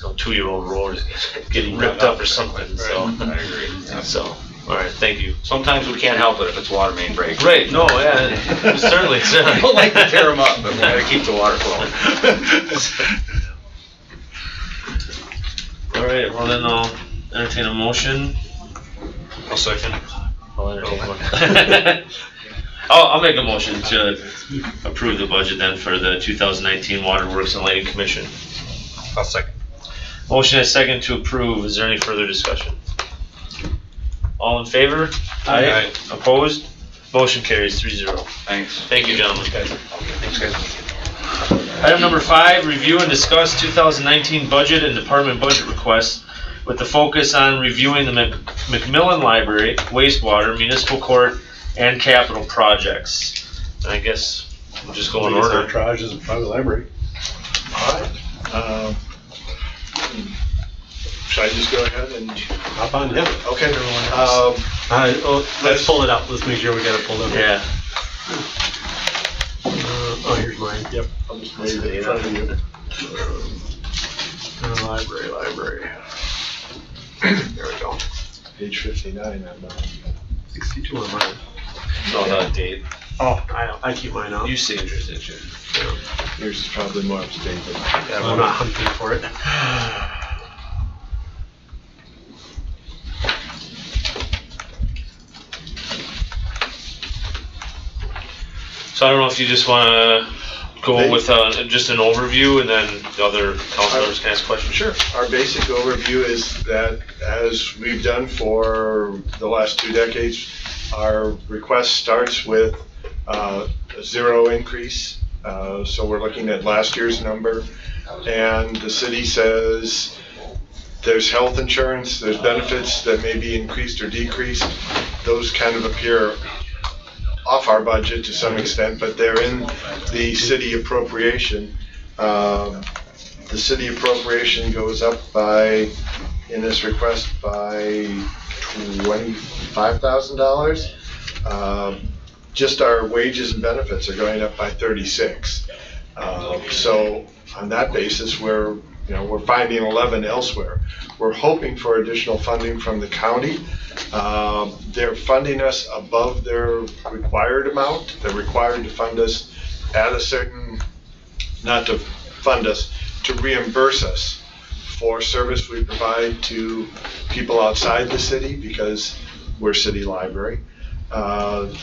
2-year-old road is getting ripped up or something, so. I agree. So, all right, thank you. Sometimes we can't help it if it's water main break. Right, no, yeah, certainly. I don't like to tear them up, but we gotta keep the water flowing. All right, well then I'll entertain a motion. I'll second. I'll entertain one. I'll make a motion to approve the budget then for the 2019 Waterworks and Lighting Commission. I'll second. Motion and second to approve. Is there any further discussion? All in favor? Aye. Opposed? Motion carries 3-0. Thanks. Thank you, gentlemen. Thanks, guys. Item number 5, review and discuss 2019 budget and department budget requests with the focus on reviewing the McMillan Library, wastewater, municipal court, and capital projects. And I guess we'll just go in order. Arbitrage is part of the library. All right. Should I just go ahead and Hop on, yeah. Okay. Let's pull it up. Let's make sure we got it pulled up. Yeah. Oh, here's mine. Yep. I'll just leave it in front of you. Library. There we go. Page 59 on mine. 62 on mine. No, not date. Oh, I keep mine out. You saved yours, didn't you? Yours is probably more up to date than mine. Yeah, I'm not hunting for it. So I don't know if you just want to go with just an overview and then the other councilors can ask questions. Sure. Our basic overview is that, as we've done for the last 2 decades, our request starts with a 0 increase. So we're looking at last year's number, and the city says there's health insurance, there's benefits that may be increased or decreased. Those kind of appear off our budget to some extent, but they're in the city appropriation. The city appropriation goes up by, in this request, by $25,000. Just our wages and benefits are going up by 36. So on that basis, we're finding 11 elsewhere. We're hoping for additional funding from the county. They're funding us above their required amount. They're required to fund us at a certain, not to fund us, to reimburse us for service we provide to people outside the city because we're city library. And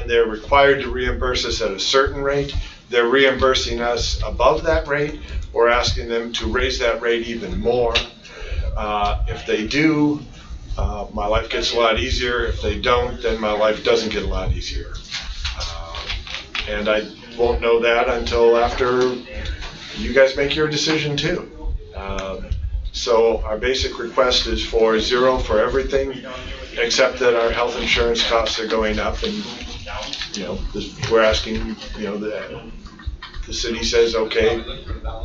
they're required to reimburse us at a certain rate. They're reimbursing us above that rate. We're asking them to raise that rate even more. If they do, my life gets a lot easier. If they don't, then my life doesn't get a lot easier. And I won't know that until after you guys make your decision too. So our basic request is for 0 for everything, except that our health insurance costs are going up, and we're asking, the city says, okay,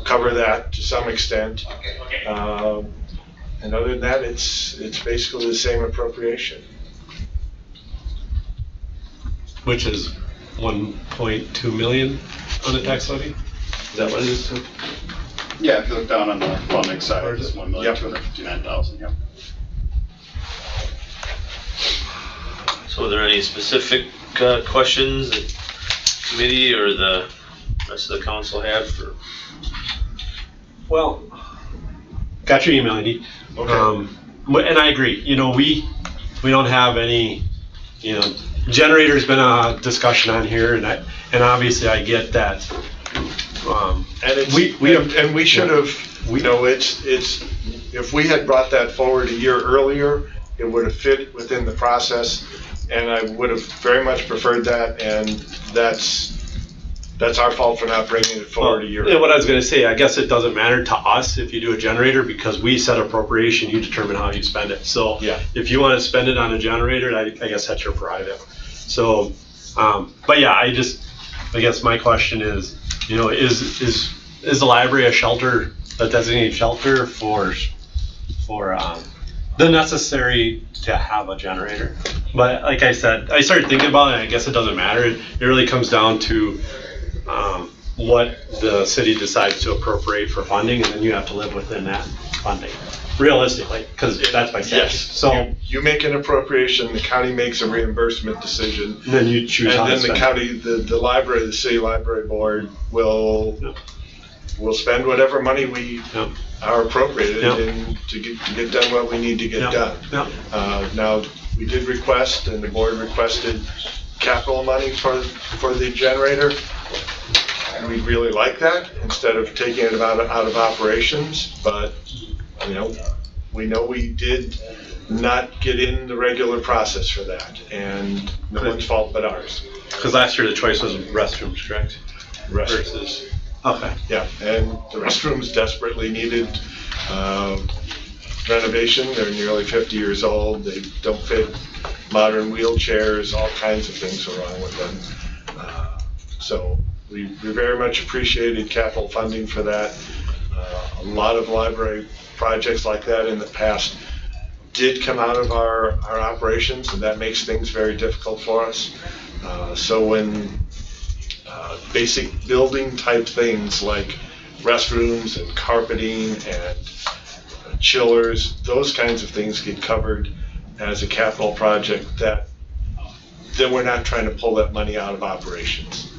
cover that to some extent. And other than that, it's basically the same appropriation. Which is 1.2 million on the tax levy? Is that what it is? Yeah, if you look down on the funding side, it's 1,259,000, yep. So are there any specific questions that committee or the rest of the council had for? Well, got your email, Andy. Okay. And I agree. We don't have any. Generator's been a discussion on here, and obviously I get that. And we should have. It's if we had brought that forward a year earlier, it would have fit within the process, and I would have very much preferred that. And that's our fault for not bringing it forward a year. Yeah, what I was going to say, I guess it doesn't matter to us if you do a generator because we set appropriation, you determine how you spend it. So yeah. If you want to spend it on a generator, I guess that's your prerogative. So, but yeah, I guess my question is, is the library a shelter, a designated shelter for the necessary to have a generator? But like I said, I started thinking about it, and I guess it doesn't matter. It really comes down to what the city decides to appropriate for funding, and then you have to live within that funding, realistically, because that's by statute. Yes. So You make an appropriation, the county makes a reimbursement decision. then you choose how And to then the spend it. county, the library, the city library board will spend whatever money we are appropriated Yep. in to get done what we need to get Yep. done. Yep. Now, we did request, and the board requested capital money for the generator. And we really like that, instead of taking it out of operations, but, we know we did not get in the regular process for that, and no one's fault but ours. Because last year the choice was restrooms, correct? Versus. Okay. Yeah, and the restrooms desperately needed renovation. They're nearly 50 years old. They don't fit modern wheelchairs. All kinds of things are wrong with them. So we very much appreciated capital funding for that. A lot of library projects like that in the past did come out of our operations, and that makes things very difficult for us. So when basic building type things like restrooms and carpeting and chillers, those kinds of things get covered as a capital project, that then we're not trying to pull that money out of operations.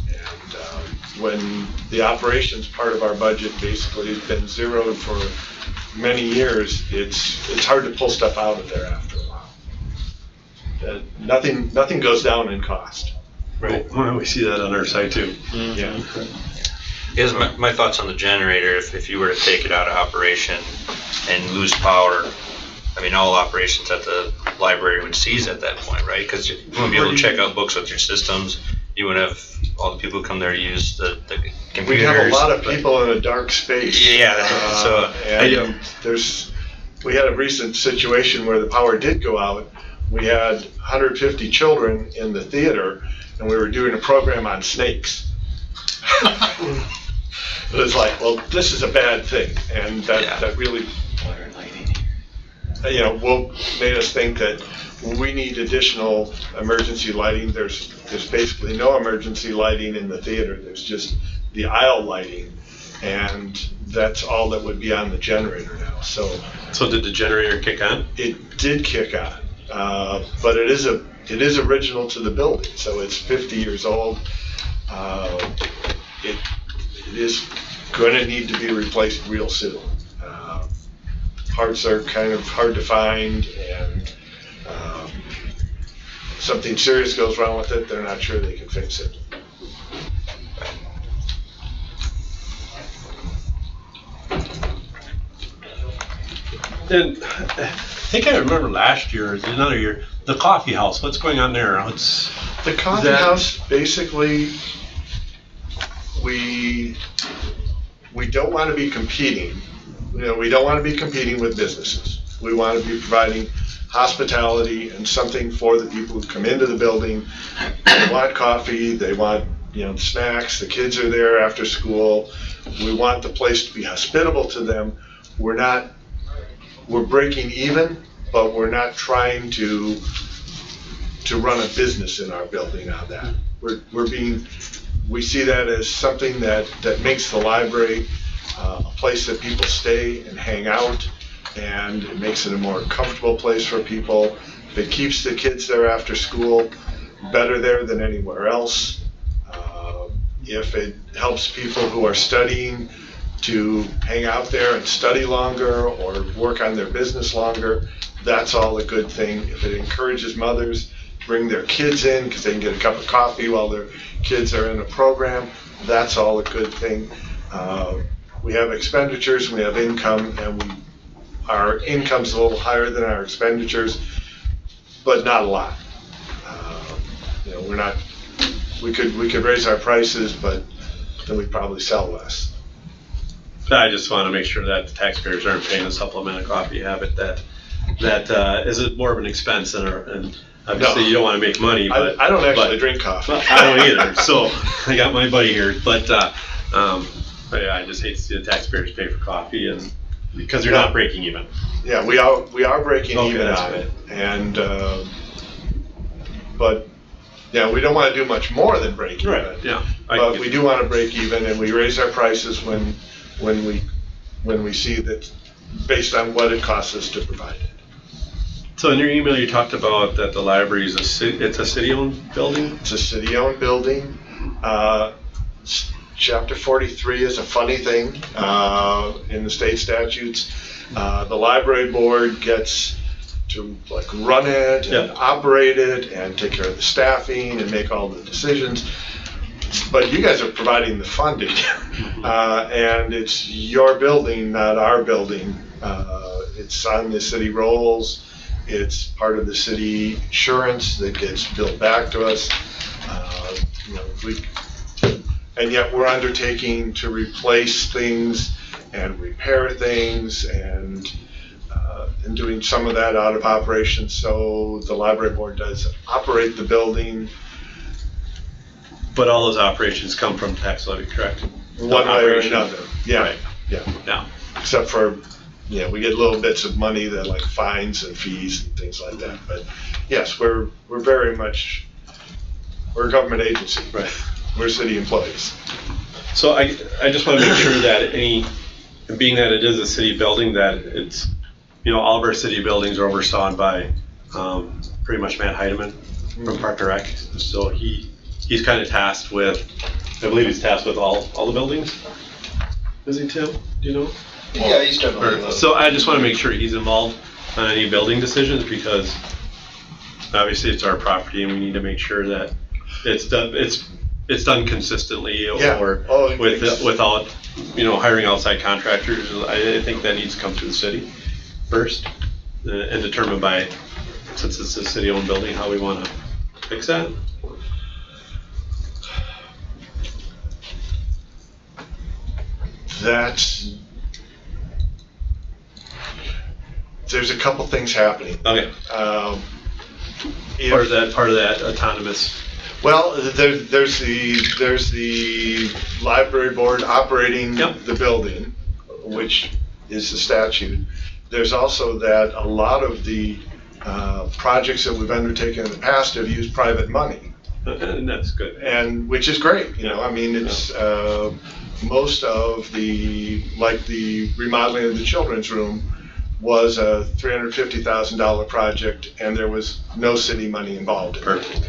And when the operations part of our budget basically has been zeroed for many years, it's hard to pull stuff out of there after a while. Nothing goes down in cost. Right. Well, we see that on our side too. Yeah. Here's my thoughts on the generator. If you were to take it out of operation and lose power, I mean, all operations at the library would cease at that point, right? Because you wouldn't be able to check out books with your systems. You wouldn't have all the people who come there to use the computers. We have a lot of people in a dark space. Yeah, so we had a recent situation where the power did go out. We had 150 children in the theater, and we were doing a program on snakes. It was like, well, this is a bad thing, and that really, made us think that we need additional emergency lighting. There's basically no emergency lighting in the theater. There's just the aisle lighting, and that's all that would be on the generator now. So did the generator kick on? It did kick on, but it is original to the building, so it's 50 years old. It is going to need to be replaced real soon. Parts are kind of hard to find, and something serious goes wrong with it, they're not sure they can fix it. And I think I remember last year, another year, the coffee house. What's going on there? The coffee house, basically, we don't want to be competing. We don't want to be competing with businesses. We want to be providing hospitality and something for the people who come into the building. They want coffee, they want snacks, the kids are there after school. We want the place to be hospitable to them. We're breaking even, but we're not trying to run a business in our building on that. We see that as something that makes the library a place that people stay and hang out, and it makes it a more comfortable place for people. It keeps the kids there after school better there than anywhere else. If it helps people who are studying to hang out there and study longer or work on their business longer, that's all a good thing. If it encourages mothers to bring their kids in because they can get a cup of coffee while their kids are in a program, that's all a good thing. We have expenditures, we have income, and our income's a little higher than our expenditures, but not a lot. We could raise our prices, but then we'd probably sell less. I just want to make sure that the taxpayers aren't paying a supplemental coffee habit that is more of an expense and obviously you don't want to make money. But I don't actually drink coffee. I don't either. So I got my buddy here, but yeah, I just hate to see the taxpayers pay for coffee, and because you're not breaking even. Yeah, we are breaking even that's on good. it, and but Yeah, we don't want to do much more than break even. Right, yeah. But we do want to break even, and we raise our prices when we see that, based on what it costs us to provide it. So in your email, you talked about that the library is it's a city-owned building? It's a city-owned building. Chapter 43 is a funny thing in the state statutes. The library board gets to run it and operate it and take care of the staffing and make all the decisions. But you guys are providing the funding, and it's your building, not our building. It's on the city rolls. It's part of the city insurance that gets billed back to us. And yet we're undertaking to replace things and repair things and doing some of that out of operation. So the library board does operate the building. But all those operations come from tax levy, correct? One way or another. Yeah. Right. Yeah. Except for, we get little bits of money that like fines and fees and things like that. But yes, we're very much, we're a government agency. Right. We're city employees. So I just want to make sure that being that it is a city building, that it's, all of our city buildings are oversawn by pretty much Matt Heidemann from Park and Rec. So he's kind of tasked with, I believe he's tasked with all the buildings. Is he, Tim? Do you know? Yeah, he's definitely. So I just want to make sure he's involved on any building decisions, because obviously it's our property and we need to make sure that it's done consistently or without hiring outside contractors. I think that needs to come through the city first and determined by, since it's a city-owned building, how we want to fix that. There's a couple things happening. Okay. Or is that part of that autonomous? Well, there's the library board operating the building, which is the statute. There's also that a lot of the projects that we've undertaken in the past have used private money. And that's good. And which is great. It's most of the remodeling of the children's room was a $350,000 project, and there was no city money involved in it. Perfect.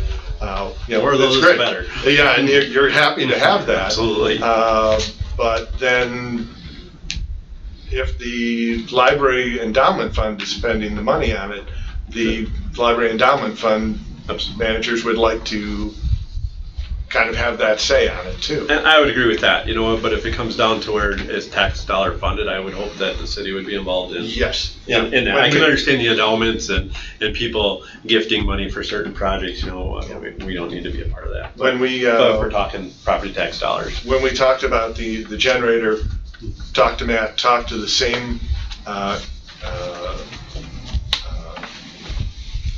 More of those is better. Yeah, and you're happy to have that. Absolutely. But then, if the library endowment fund is spending the money on it, the library endowment fund managers would like to kind of have that say on it too. And I would agree with that, but if it comes down to where it's tax dollar funded, I would hope that the city would be involved in. Yes. In that. I can understand the endowments and people gifting money for certain projects, we don't need to be a part of that. But if we're talking property tax dollars. When we talked about the generator, talked to Matt, talked to the same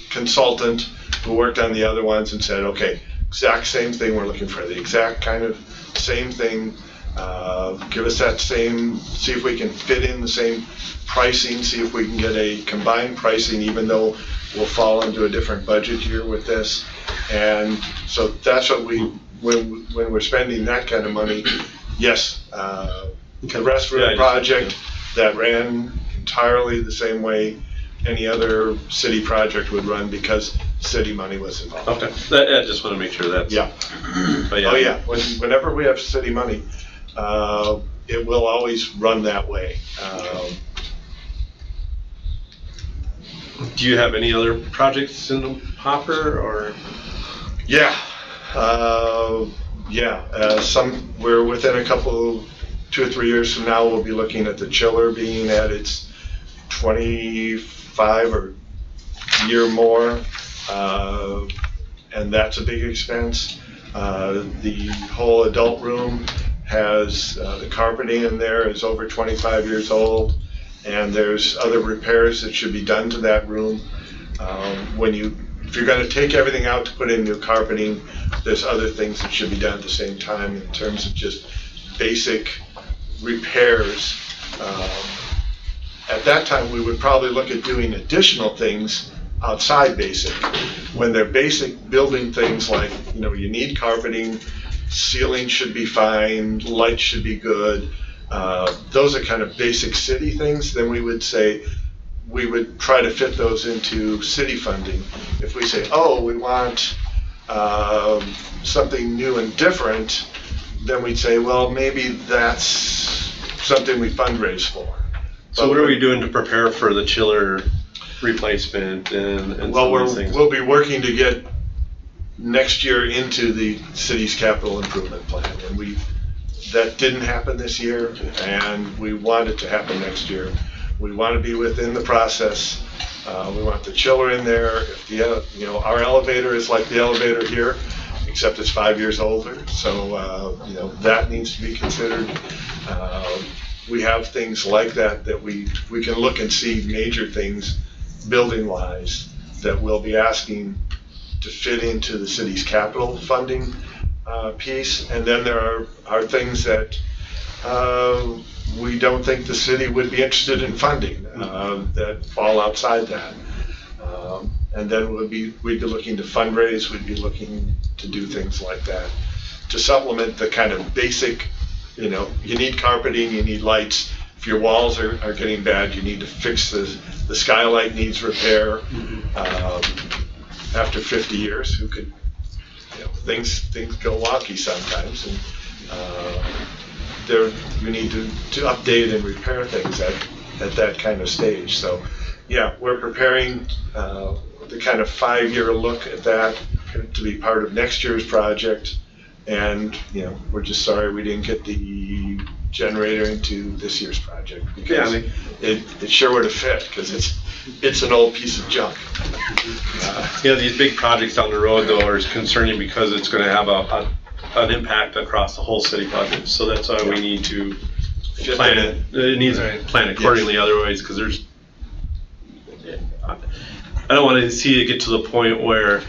consultant who worked on the other ones and said, okay, exact same thing, we're looking for the exact kind of same thing. Give us that same, see if we can fit in the same pricing, see if we can get a combined pricing, even though we'll fall into a different budget year with this. And so that's what when we're spending that kind of money, yes, the restroom project that ran entirely the same way any other city project would run, because city money was involved. Okay, I just want to make sure that's... Yeah. Oh yeah, whenever we have city money, it will always run that way. Do you have any other projects in the hopper, or? Yeah, we're within a couple, 2 or 3 years from now, we'll be looking at the chiller being at its 25 or year more, and that's a big expense. The whole adult room has the carpeting in there is over 25 years old, and there's other repairs that should be done to that room. If you're going to take everything out to put in new carpeting, there's other things that should be done at the same time in terms of just basic repairs. At that time, we would probably look at doing additional things outside basic. When they're basic building things like, you need carpeting, ceiling should be fine, lights should be good, those are kind of basic city things, then we would say, we would try to fit those into city funding. If we say, oh, we want something new and different, then we'd say, well, maybe that's something we fundraise for. So what are we doing to prepare for the chiller replacement and well, some of these things? We'll be working to get next year into the city's capital improvement plan, and that didn't happen this year, and we want it to happen next year. We want to be within the process. We want the chiller in there. If our elevator is like the elevator here, except it's 5 years older, so that needs to be considered. We have things like that we can look and see major things building-wise that we'll be asking to fit into the city's capital funding piece. And then there are things that we don't think the city would be interested in funding that fall outside that. And then we'd be looking to fundraise, we'd be looking to do things like that to supplement the kind of basic, you need carpeting, you need lights. If your walls are getting bad, you need to fix the skylight needs repair. After 50 years, who could, things go wonky sometimes, and we need to update and repair things at that kind of stage. So, yeah, we're preparing the kind of 5-year look at that to be part of next year's project, and we're just sorry we didn't get the generator into this year's project, because it sure would have fit, because it's an old piece of junk. These big projects down the road, though, are concerning because it's going to have an impact across the whole city budget. So that's why we need to plan it. It needs to plan accordingly, otherwise, because I don't want to see it get to the point where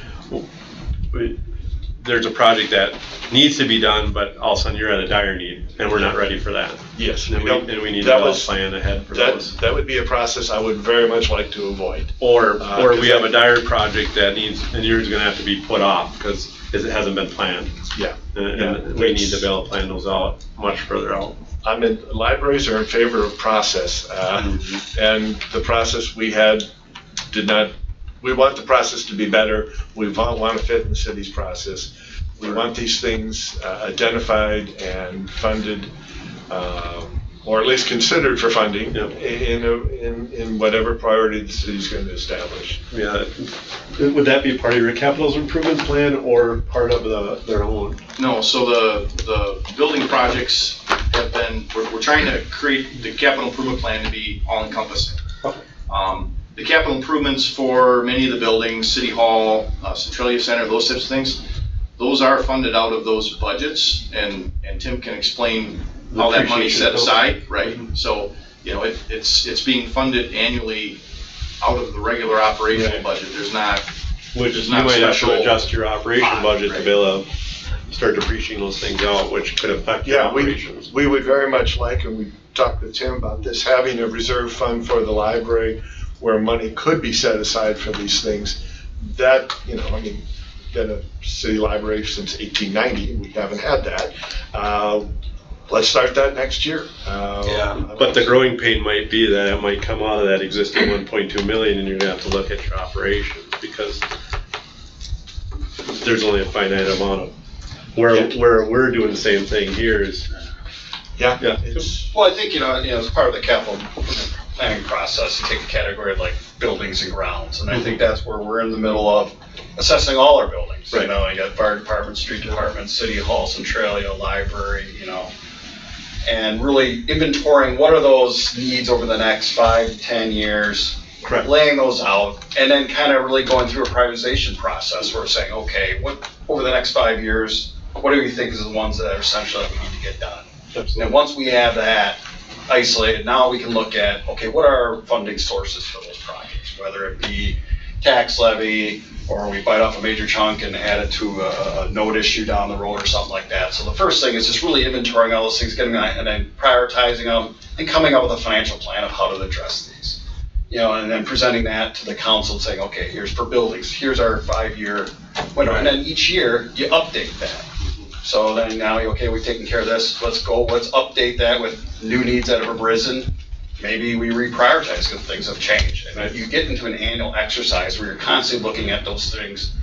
there's a project that needs to be done, but all of a sudden you're at a dire need, and we're not ready for that. Yes, and we need to plan ahead for those. That would be a process I would very much like to avoid. Or we have a dire project that needs, and yours is going to have to be put off because it hasn't been planned. Yeah. And we need to be able to plan those out much further out. Libraries are in favor of process, and the process we had did not. We want the process to be better. We want to fit in the city's process. We want these things identified and funded, or at least considered for funding in whatever priority the city's going to establish. Yeah. Would that be part of your capital improvement plan or part of their own? No, so the building projects have been, we're trying to create the capital improvement plan to be all-encompassing. The capital improvements for many of the buildings, City Hall, Centralia Center, those types of things, those are funded out of those budgets, and Tim can explain how that money's set aside, right? So, it's being funded annually out of the regular operational budget. There's not, which is not special. You might have to adjust your operation budget to be able to start depreciating those things out, which could affect your operations. We would very much like, and we talked with Tim about this, having a reserve fund for the library where money could be set aside for these things. That, been a city library since 1890. We haven't had that. Let's start that next year. But the growing pain might be that it might come out of that existing 1.2 million, and you're gonna have to look at your operations, because there's only a finite amount of where we're doing the same thing here is. Yeah. Well, I think, as part of the capital planning process, you take a category of like buildings and grounds, and I think that's where we're in the middle of assessing all our buildings. Right. You got fire department, street department, city hall, Centralia, library, and really inventorying what are those needs over the next 5 to 10 years, laying those out, and then kind of really going through a prioritization process where we're saying, okay, what over the next 5 years, what do we think is the ones that are essential that we need to get done? Absolutely. And once we have that isolated, now we can look at, okay, what are our funding sources for those projects, whether it be tax levy, or we bite off a major chunk and add it to a note issue down the road or something like that. So the first thing is just really inventorying all those things, getting and then prioritizing them and coming up with a financial plan of how to address these. and then presenting that to the council, saying, okay, here's for buildings, here's our 5-year window, and then each year you update that. So then now, okay, we've taken care of this, let's update that with new needs that have arisen. Maybe we reprioritize because things have changed. And if you get into an annual exercise where you're constantly looking at those things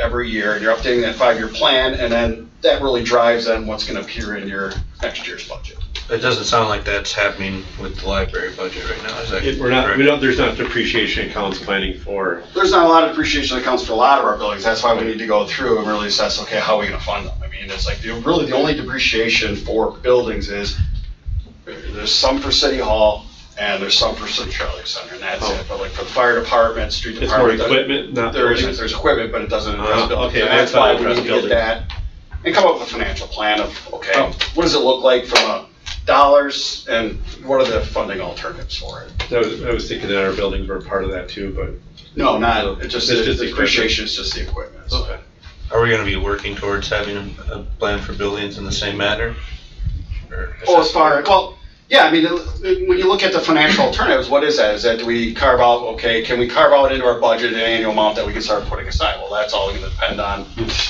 every year, and you're updating that 5-year plan, and then that really drives on what's going to appear in your next year's budget. It doesn't sound like that's happening with the library budget right now, is that correct? There's not depreciation accounts planning for. There's not a lot of depreciation that comes for a lot of our buildings. That's why we need to go through and really assess, okay, how are we going to fund them? I mean, it's like really the only depreciation for buildings is there's some for City Hall and there's some for City Charlie Center, and that's it. But like for the fire department, street department, it's more equipment, not there's equipment, but it doesn't address buildings. Okay, And that's why we need to get that and come up with a financial plan of, okay, what does it look like from a dollars and what are the funding alternatives for it? I was thinking that our buildings were part of that too, but. No, not, it's just the the depreciation is just the equipment. So. Okay. Are we gonna be working towards having a plan for buildings in the same manner? Yeah, I mean, when you look at the financial alternatives, what is that? Is that do we carve out, okay, can we carve out into our budget an annual amount that we can start putting aside? Well, that's all going to depend on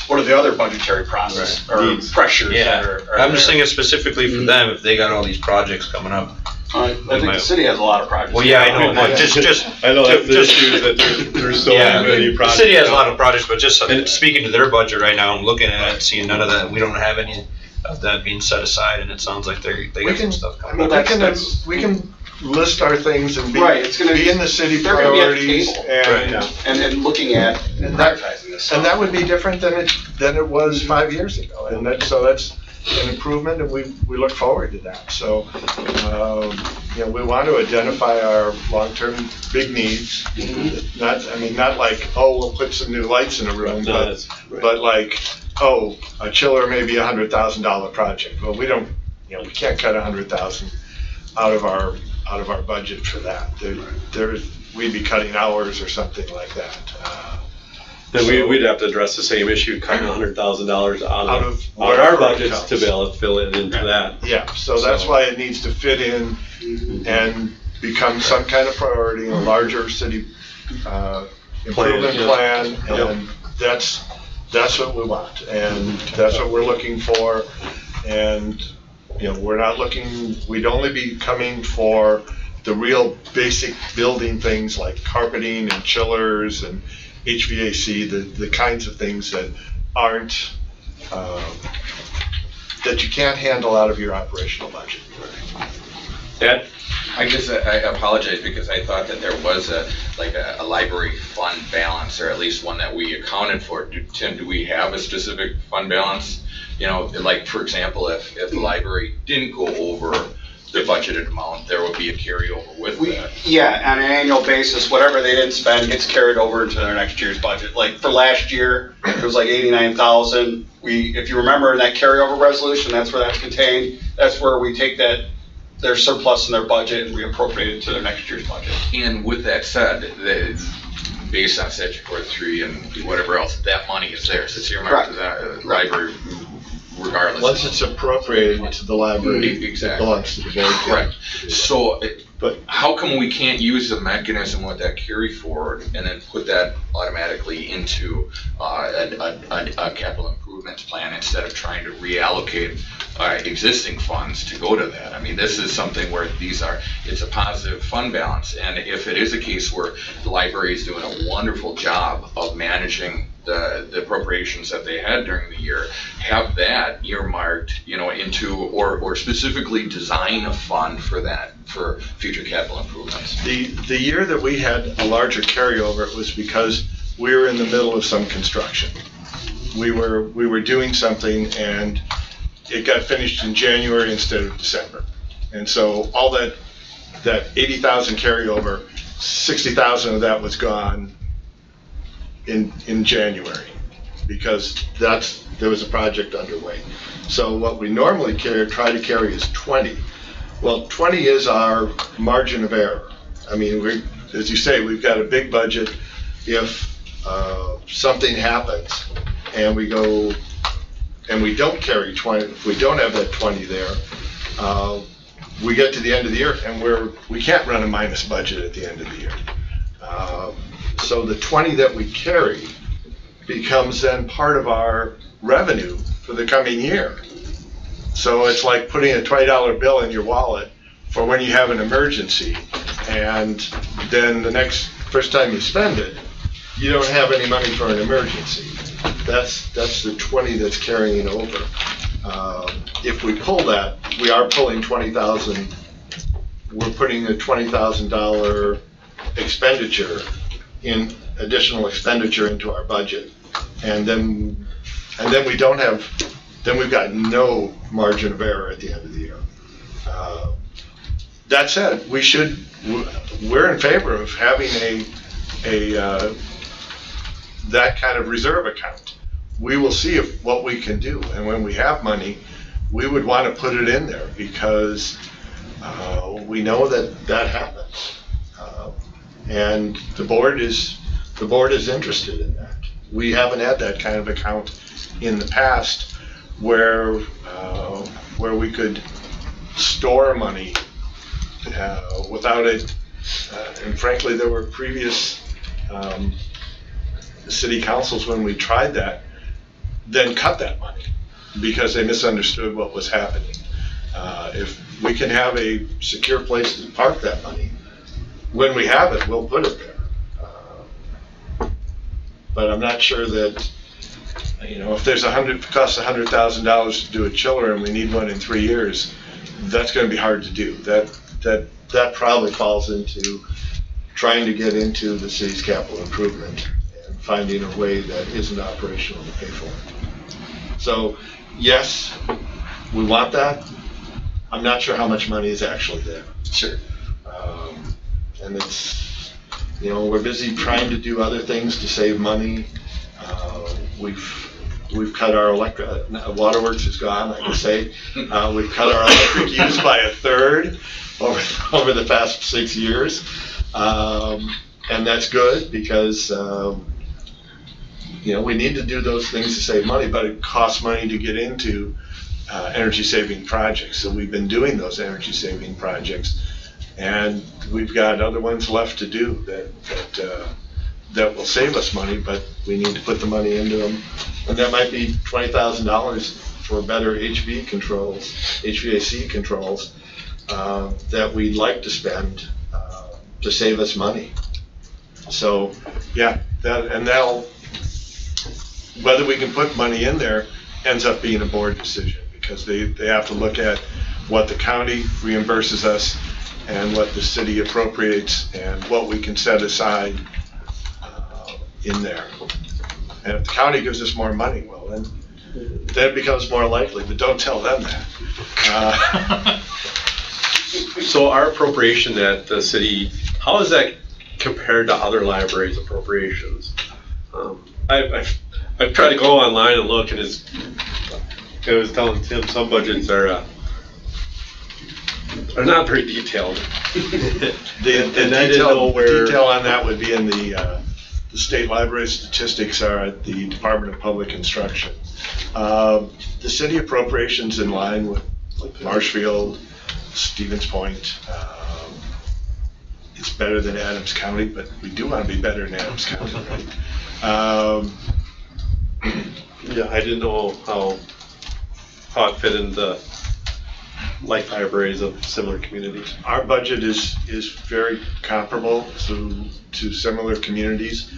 what are the other budgetary process or pressures that are I'm just thinking specifically for them, if they got all these projects coming up. I think the city has a lot of projects. Well, yeah, I know, but just. I know that's the issue, is that there's so many projects. The city has a lot of projects, but just speaking to their budget right now, I'm looking at it, seeing none of that, we don't have any of that being set aside, and it sounds like they got some stuff coming up. We can list our things and be in the city they're gonna priorities be at the table, and looking at and prioritizing this. And that would be different than it was 5 years ago, and that's an improvement, and we look forward to that. So, we want to identify our long-term big needs. Not like, we'll put some new lights in a room, but like, a chiller may be $100,000 project. Well, we can't cut $100,000 out of our budget for that. We'd be cutting hours or something like that. Then we'd have to address the same issue, cutting $100,000 out of our budgets to be able to fill it into that. Yeah, so that's why it needs to fit in and become some kind of priority in a larger city improvement plan, and that's what we want, and that's what we're looking for. And we'd only be coming for the real basic building things like carpeting and chillers and HVAC, the kinds of things that aren't, that you can't handle out of your operational budget. Ed? I apologize because I thought that there was a library fund balance, or at least one that we accounted for. Tim, do we have a specific fund balance? Like for example, if the library didn't go over the budgeted amount, there would be a carryover with that. Yeah, on an annual basis, whatever they didn't spend gets carried over into their next year's budget. Like for last year, it was like $89,000. If you remember in that carryover resolution, that's where that's contained. That's where we take their surplus in their budget and reappropriate it to their next year's budget. And with that said, based on statutory 3 and whatever else, that money is there. So it's earmarked to that library regardless. Once it's appropriated to the library, it belongs to the board. Correct. So, but how come we can't use the mechanism with that carry forward and then put that automatically into a capital improvements plan instead of trying to reallocate existing funds to go to that? I mean, this is something where it's a positive fund balance, and if it is a case where the library is doing a wonderful job of managing the appropriations that they had during the year, have that earmarked, into or specifically design a fund for that, for future capital improvements. The year that we had a larger carryover, it was because we were in the middle of some construction. We were doing something, and it got finished in January instead of December, and so all that 80,000 carryover, 60,000 of that was gone in January, because there was a project underway. So what we normally try to carry is 20. Well, 20 is our margin of error. I mean, as you say, we've got a big budget. If something happens and we go and we don't carry 20, if we don't have that 20 there, we get to the end of the year and we can't run a minus budget at the end of the year. So the 20 that we carry becomes then part of our revenue for the coming year. So it's like putting a $20 bill in your wallet for when you have an emergency, and then first time you spend it, you don't have any money for an emergency. That's the 20 that's carrying over. If we pull that, we are pulling 20,000. We're putting a $20,000 expenditure in additional expenditure into our budget, and then we don't have. Then we've got no margin of error at the end of the year. That said, we're in favor of having that kind of reserve account. We will see what we can do, and when we have money, we would want to put it in there because we know that happens, and the board is interested in that. We haven't had that kind of account in the past where we could store money without it. And frankly, there were previous city councils when we tried that, then cut that money because they misunderstood what was happening. If we can have a secure place to park that money, when we have it, we'll put it there. But I'm not sure that, if there's costs $100,000 to do a chiller and we need one in 3 years, that's going to be hard to do. That probably falls into trying to get into the city's capital improvement and finding a way that isn't operational to pay for it. So yes, we want that. I'm not sure how much money is actually there. Sure. And it's, we're busy trying to do other things to save money. We've cut our waterworks is gone, I can say. We've cut our electric use by a third over the past 6 years. And that's good because, we need to do those things to save money, but it costs money to get into energy saving projects. So we've been doing those energy saving projects, and we've got other ones left to do that will save us money, but we need to put the money into them. And that might be $20,000 for better HVAC controls that we'd like to spend to save us money. So yeah, that'll, whether we can put money in there ends up being a board decision because they have to look at what the county reimburses us and what the city appropriates and what we can set aside in there. And if the county gives us more money, well, then it becomes more likely, but don't tell them that. So our appropriation at the city, how is that compared to other libraries' appropriations? I've tried to go online and look, and I was telling Tim, some budgets are not very detailed. The detail on that would be in the state library statistics are at the Department of Public Instruction. The city appropriations in line with Marshfield, Stevens Point. It's better than Adams County, but we do want to be better than Adams County, right? Yeah, I didn't know how it fit into like libraries of similar communities. Our budget is very comparable to similar communities.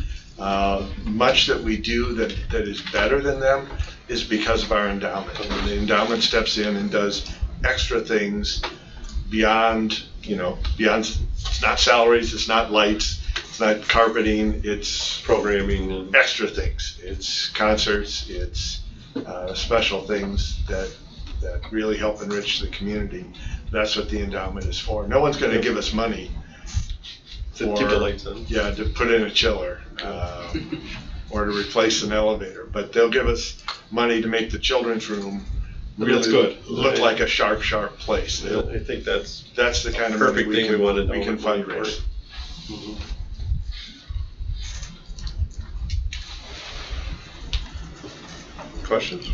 Much that we do that is better than them is because of our endowment. When the endowment steps in and does extra things beyond, it's not salaries, it's not lights, it's not carpeting, it's programming and extra things. It's concerts, it's special things that really help enrich the community. That's what the endowment is for. No one's going to give us money to keep the lights on. Yeah, to put in a chiller or to replace an elevator. But they'll give us money to make the children's room really look like a sharp place. I think that's the kind of perfect money thing we want to know. We can fundraise. Mm-hmm. Questions?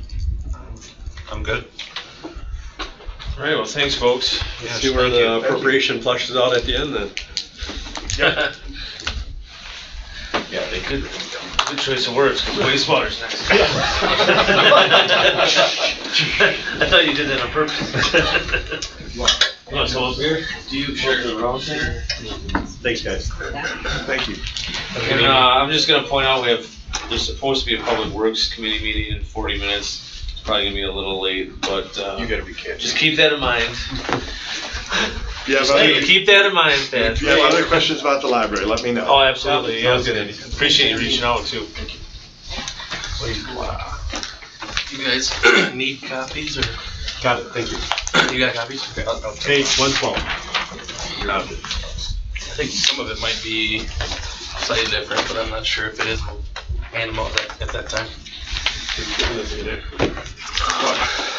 I'm good. All right, well, thanks, folks. Let's see where the appropriation flushes out at the end then. Yeah, they could. Good choice of words, because wastewater's next. I thought you did that on purpose. You want to come up here? Do you share the round here? Thanks, guys. Thank you. And I'm just going to point out there's supposed to be a Public Works Committee meeting in 40 minutes. It's probably going to be a little late, but You gotta be kidding. just keep that in mind. Yeah, Just keep that in mind, Pat. If you have other questions about the library, let me know. Oh, absolutely. Yeah, Sounds good. appreciate you reaching out too. Thank you. You guys need copies or? Got it, thank you. You got copies? Okay. Page 112. I think some of it might be slightly different, but I'm not sure if it is. We'll hand them out at that time.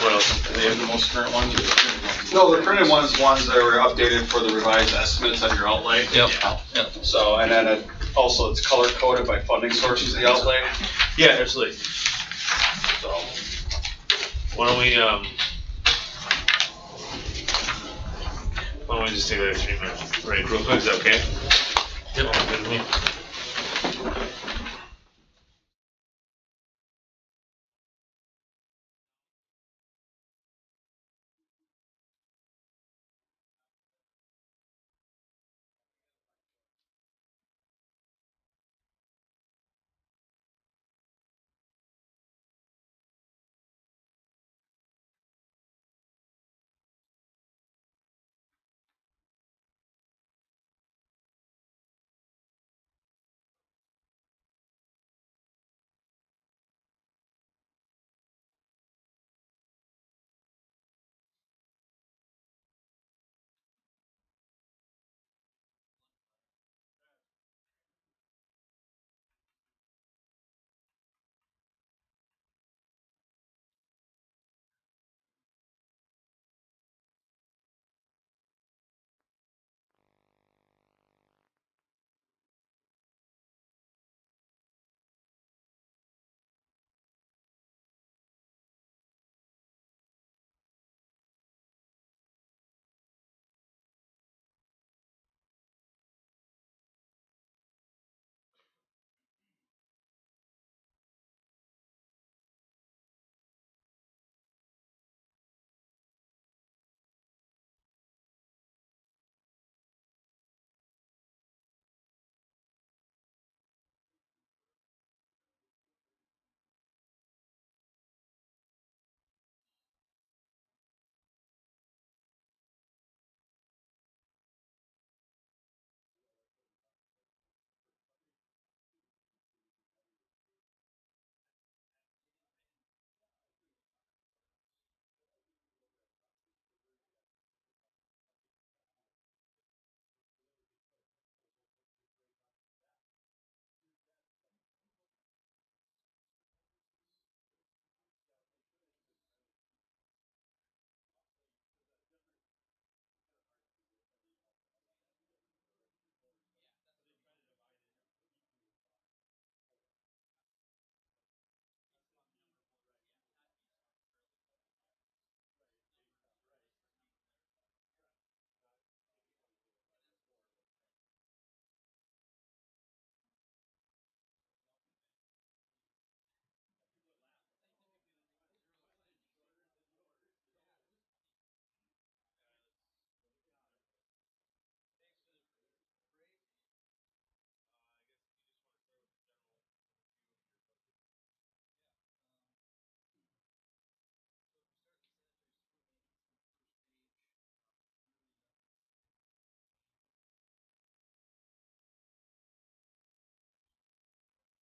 What else? Do they have the most current ones or the printed ones? No, the printed ones that were updated for the revised estimates on your outlay. Yep. So, and then also it's color coded by funding sources of the outlay. Yeah, absolutely. So, Why don't we just take that 3 minutes break real quick? Is that okay? Yep. All good with me.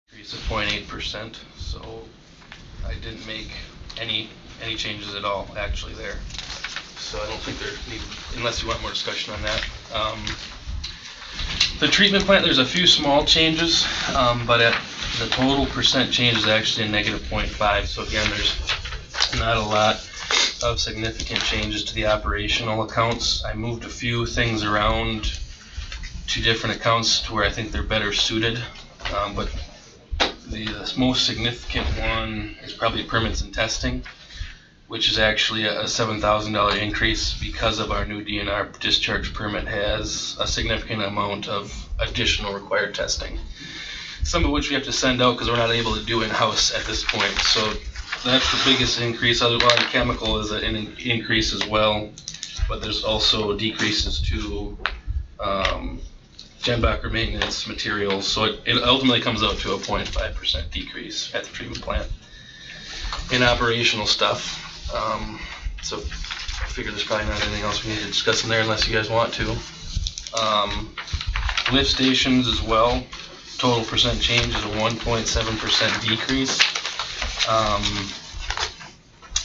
Increase of 0.8%, so I didn't make any changes at all actually there. So I don't think there need, unless you want more discussion on that. The treatment plant, there's a few small changes, but the total percent change is actually a negative 0.5. So again, there's not a lot of significant changes to the operational accounts. I moved a few things around to different accounts to where I think they're better suited, but the most significant one is probably permits and testing. which is actually a $7,000 increase because of our new DNR discharge permit has a significant amount of additional required testing. Some of which we have to send out because we're not able to do in-house at this point. So that's the biggest increase. Otherwise, chemical is an increase as well, but there's also decreases to Jenbacher maintenance materials. So it ultimately comes out to a 0.5% decrease at the treatment plant in operational stuff. So I figure there's probably not anything else we need to discuss in there unless you guys want to. Lift stations as well. Total percent change is a 1.7% decrease.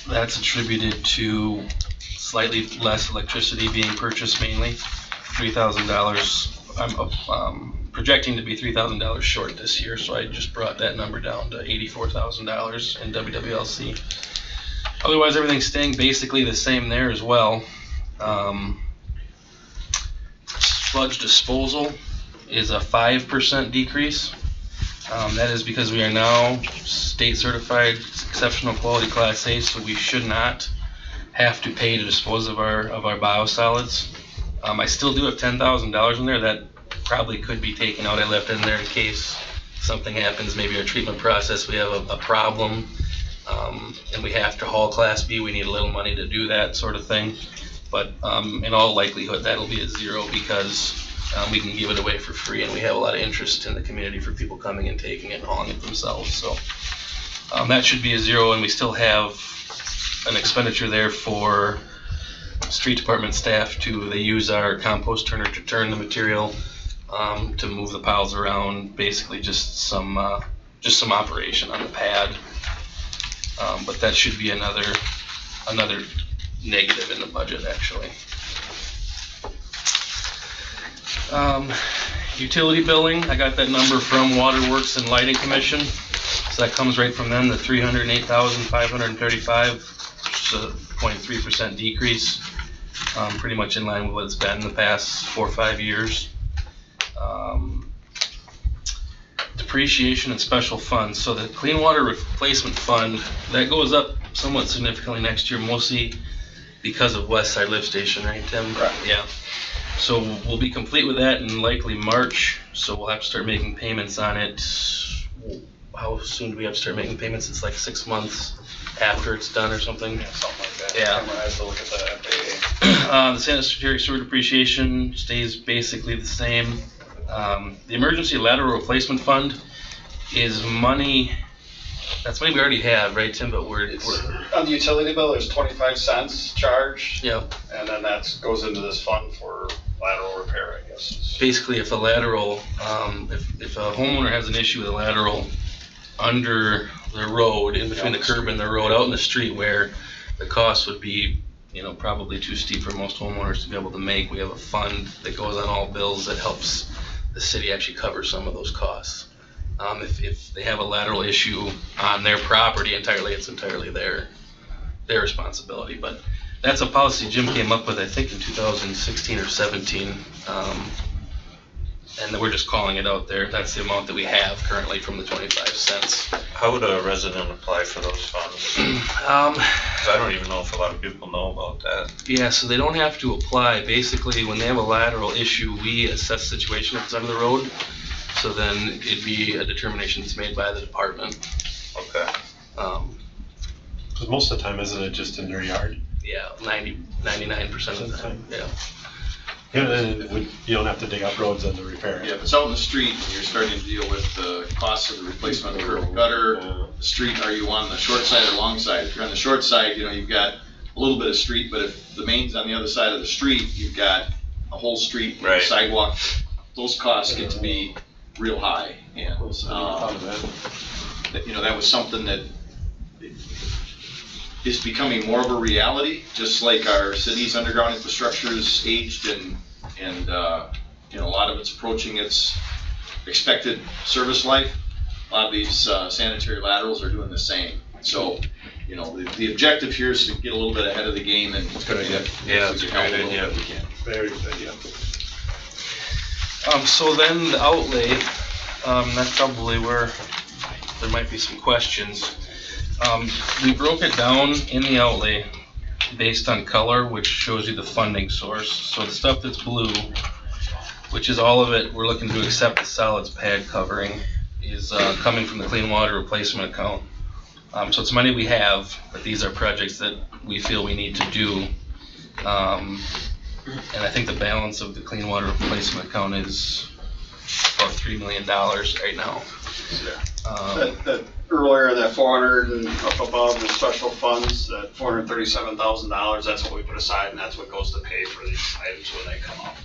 That's attributed to slightly less electricity being purchased, mainly $3,000. I'm projecting to be $3,000 short this year, so I just brought that number down to $84,000 in WWLC. Otherwise, everything's staying basically the same there as well. Sludge disposal is a 5% decrease. That is because we are now state certified exceptional quality class A, so we should not have to pay to dispose of our biosolids. I still do have $10,000 in there that probably could be taken out. I left it in there in case something happens, maybe our treatment process, we have a problem, and we have to haul class B, we need a little money to do that sort of thing. But in all likelihood, that'll be at zero because we can give it away for free, and we have a lot of interest in the community for people coming and taking it and hauling it themselves. So that should be a zero, and we still have an expenditure there for street department staff they use our compost turner to turn the material, to move the piles around, basically just some operation on the pad. But that should be another negative in the budget, actually. Utility billing, I got that number from Waterworks and Lighting Commission. So that comes right from them, the $308,535, which is a 0.3% decrease. Pretty much in line with what it's been in the past 4 or 5 years. Depreciation and special funds. So the Clean Water Replacement Fund, that goes up somewhat significantly next year, mostly because of West Side Lift Station, right, Tim? Right. Yeah. So we'll be complete with that in likely March, so we'll have to start making payments on it. How soon do we have to start making payments? It's like 6 months after it's done or something? Yeah, something like that. Yeah. I have to look at that. The sanitary sewer depreciation stays basically the same. The emergency lateral replacement fund is money, that's money we already have, right, Tim? But we're On the utility bill, there's 25 cents charged. Yep. And then that goes into this fund for lateral repair, I guess. Basically, if a lateral, if a homeowner has an issue with a lateral under the road, in between the curb and the road, out in the street where the cost would be, probably too steep for most homeowners to be able to make, we have a fund that goes on all bills that helps the city actually cover some of those costs. If they have a lateral issue on their property entirely, it's entirely their responsibility. But that's a policy Jim came up with, I think, in 2016 or 17. And we're just calling it out there. That's the amount that we have currently from the 25 cents. How would a resident apply for those funds? 'Cause I don't even know if a lot of people know about that. Yeah, so they don't have to apply. Basically, when they have a lateral issue, we assess the situation if it's under the road. So then it'd be a determination that's made by the department. Okay. Because most of the time, isn't it just in their yard? Yeah, 99% of the time, yeah. Yeah, then you don't have to dig up roads and to repair it. Yeah, if it's out in the street and you're starting to deal with the cost of the replacement of curb and gutter, the street, are you on the short side or long side? If you're on the short side, you've got a little bit of street, but if the main's on the other side of the street, you've got a whole street, right, sidewalk. Those costs get to be real high. And, that was something that is becoming more of a reality, just like our city's underground infrastructure is aged and a lot of it's approaching its expected service life. A lot of these sanitary laterals are doing the same. So, the objective here is to get a little bit ahead of the game and it's good idea. Yeah, it's a great idea. We can. Very good idea. So then the outlay, that's probably where there might be some questions. We broke it down in the outlay based on color, which shows you the funding source. So the stuff that's blue, which is all of it, we're looking to accept the solids pad covering, is coming from the clean water replacement account. So it's money we have, but these are projects that we feel we need to do. And I think the balance of the clean water replacement account is about $3 million right now. That earlier, that 400 and up above the special funds, that $437,000, that's what we put aside, and that's what goes to pay for these items when they come up.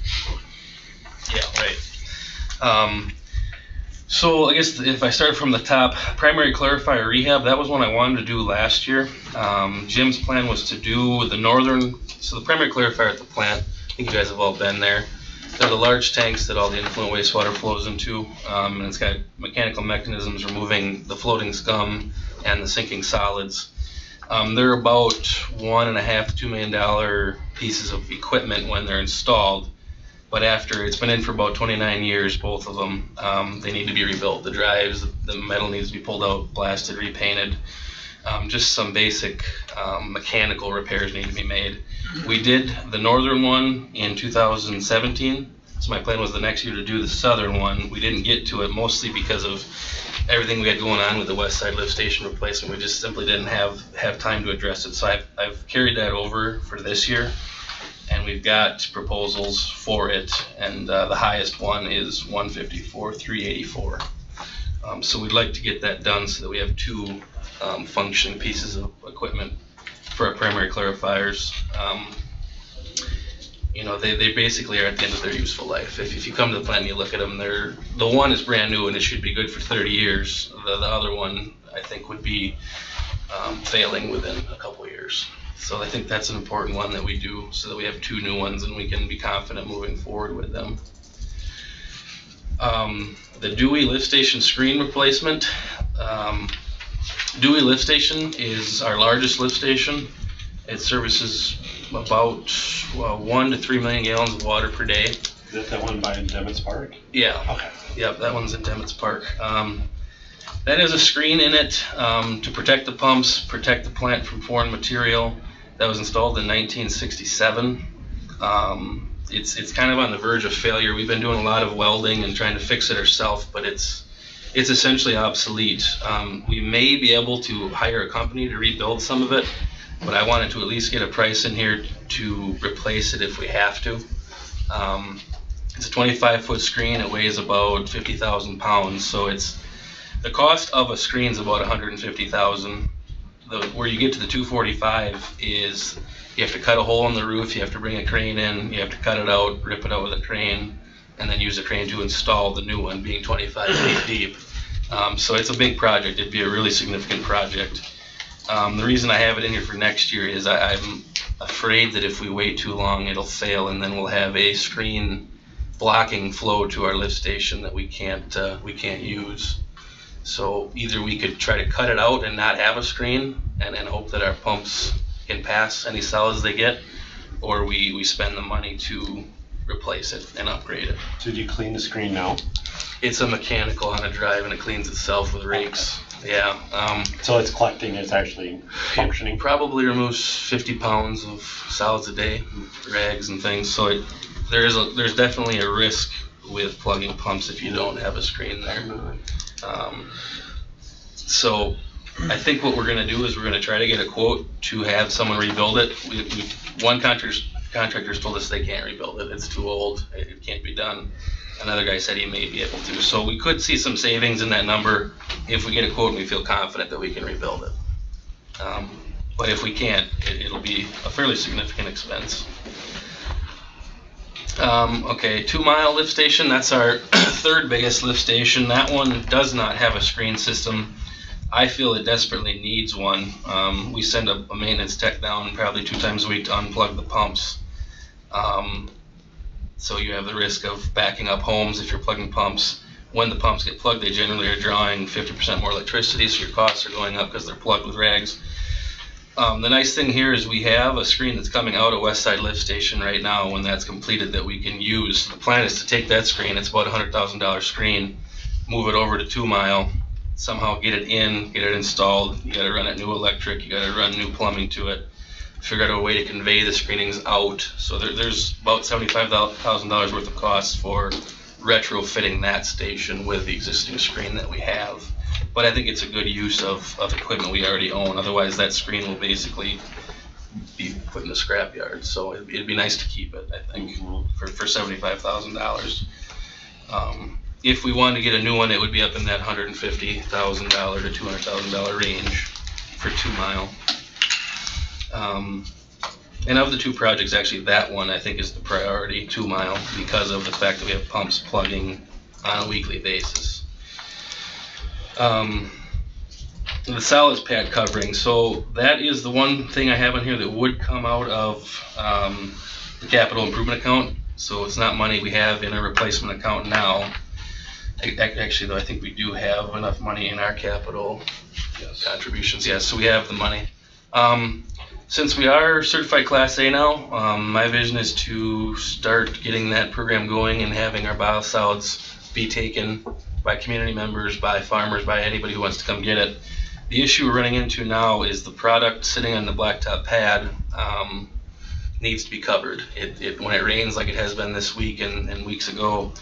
Yeah, right. So I guess if I start from the top, primary clarifier rehab, that was one I wanted to do last year. Jim's plan was to do the northern, so the primary clarifier at the plant, I think you guys have all been there. They're the large tanks that all the influent wastewater flows into, and it's got mechanical mechanisms removing the floating scum and the sinking solids. They're about $1.5 to $2 million pieces of equipment when they're installed, but after it's been in for about 29 years, both of them, they need to be rebuilt. The drives, the metal needs to be pulled out, blasted, repainted. Just some basic mechanical repairs need to be made. We did the northern one in 2017, so my plan was the next year to do the southern one. We didn't get to it mostly because of everything we had going on with the west side lift station replacement. We just simply didn't have time to address it. So I've carried that over for this year, and we've got proposals for it, and the highest one is $154,384. So we'd like to get that done so that we have two functioning pieces of equipment for our primary clarifiers. They basically are at the end of their useful life. If you come to the plant and you look at them, the one is brand new and it should be good for 30 years. The other one, I think, would be failing within a couple of years. So I think that's an important one that we do so that we have two new ones and we can be confident moving forward with them. The Dewey lift station screen replacement. Dewey lift station is our largest lift station. It services about 1 to 3 million gallons of water per day. Is that the one by Demetz Park? Yeah. Okay. Yep, that one's in Demetz Park. That has a screen in it to protect the pumps, protect the plant from foreign material. That was installed in 1967. It's kind of on the verge of failure. We've been doing a lot of welding and trying to fix it ourselves, but it's essentially obsolete. We may be able to hire a company to rebuild some of it, but I wanted to at least get a price in here to replace it if we have to. It's a 25-foot screen. It weighs about 50,000 pounds, so the cost of a screen is about 150,000. Where you get to the 245 is you have to cut a hole in the roof, you have to bring a crane in, you have to cut it out, rip it out with a crane, and then use a crane to install the new one, being 25 feet deep. So it's a big project. It'd be a really significant project. The reason I have it in here for next year is I'm afraid that if we wait too long, it'll fail, and then we'll have a screen blocking flow to our lift station that we can't use. So either we could try to cut it out and not have a screen and hope that our pumps can pass any solids they get, or we spend the money to replace it and upgrade it. So do you clean the screen now? It's a mechanical on a drive and it cleans itself with rakes. Yeah. So it's collecting, it's actually functioning? It probably removes 50 pounds of solids a day, rags and things. So there's definitely a risk with plugging pumps if you don't have a screen there. So I think what we're going to do is we're going to try to get a quote to have someone rebuild it. One contractor's told us they can't rebuild it. It's too old. It can't be done. Another guy said he may be able to. So we could see some savings in that number if we get a quote and we feel confident that we can rebuild it. But if we can't, it'll be a fairly significant expense. Okay, 2 Mile lift station, that's our third biggest lift station. That one does not have a screen system. I feel it desperately needs one. We send a maintenance tech down probably 2 times a week to unplug the pumps. So you have the risk of backing up homes if you're plugging pumps. When the pumps get plugged, they generally are drawing 50% more electricity, so your costs are going up because they're plugged with rags. The nice thing here is we have a screen that's coming out of Westside Lift Station right now when that's completed that we can use. The plan is to take that screen, it's about a $100,000 screen, move it over to 2 Mile, somehow get it in, get it installed. You gotta run it new electric, you gotta run new plumbing to it, figure out a way to convey the screenings out. So there's about $75,000 worth of costs for retrofitting that station with the existing screen that we have. But I think it's a good use of equipment we already own. Otherwise, that screen will basically be put in the scrapyard. So it'd be nice to keep it, I think, for $75,000. If we wanted to get a new one, it would be up in that $150,000 to $200,000 range for 2 mile. And of the two projects, actually, that one I think is the priority, 2 mile, because of the fact that we have pumps plugging on a weekly basis. The solids pad covering, so that is the one thing I have on here that would come out of the capital improvement account. So it's not money we have in a replacement account now. Actually, though, I think we do have enough money in our capital contributions. Yes, so we have the money. Since we are certified Class A now, my vision is to start getting that program going and having our biosolids be taken by community members, by farmers, by anybody who wants to come get it. The issue we're running into now is the product sitting on the blacktop pad needs to be covered. When it rains like it has been this week and weeks ago,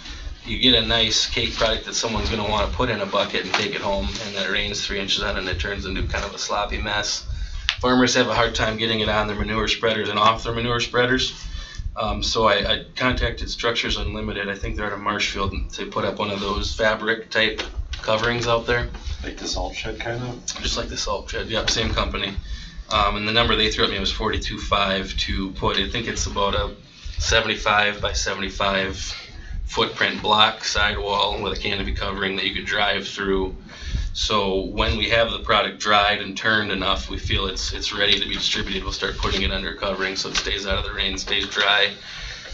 you get a nice cake product that someone's going to want to put in a bucket and take it home, and then it rains 3 inches on it and it turns into kind of a sloppy mess. Farmers have a hard time getting it on their manure spreaders and off their manure spreaders. So I contacted Structures Unlimited. I think they're at a Marshfield to put up one of those fabric type coverings out there. Like the salt shed kind of? Just like the salt shed, yep, same company. And the number they threw at me was $42.5 to put, I think it's about a 75 by 75 footprint block sidewall with a canopy covering that you could drive through. So when we have the product dried and turned enough, we feel it's ready to be distributed, we'll start putting it under covering so it stays out of the rain, stays dry.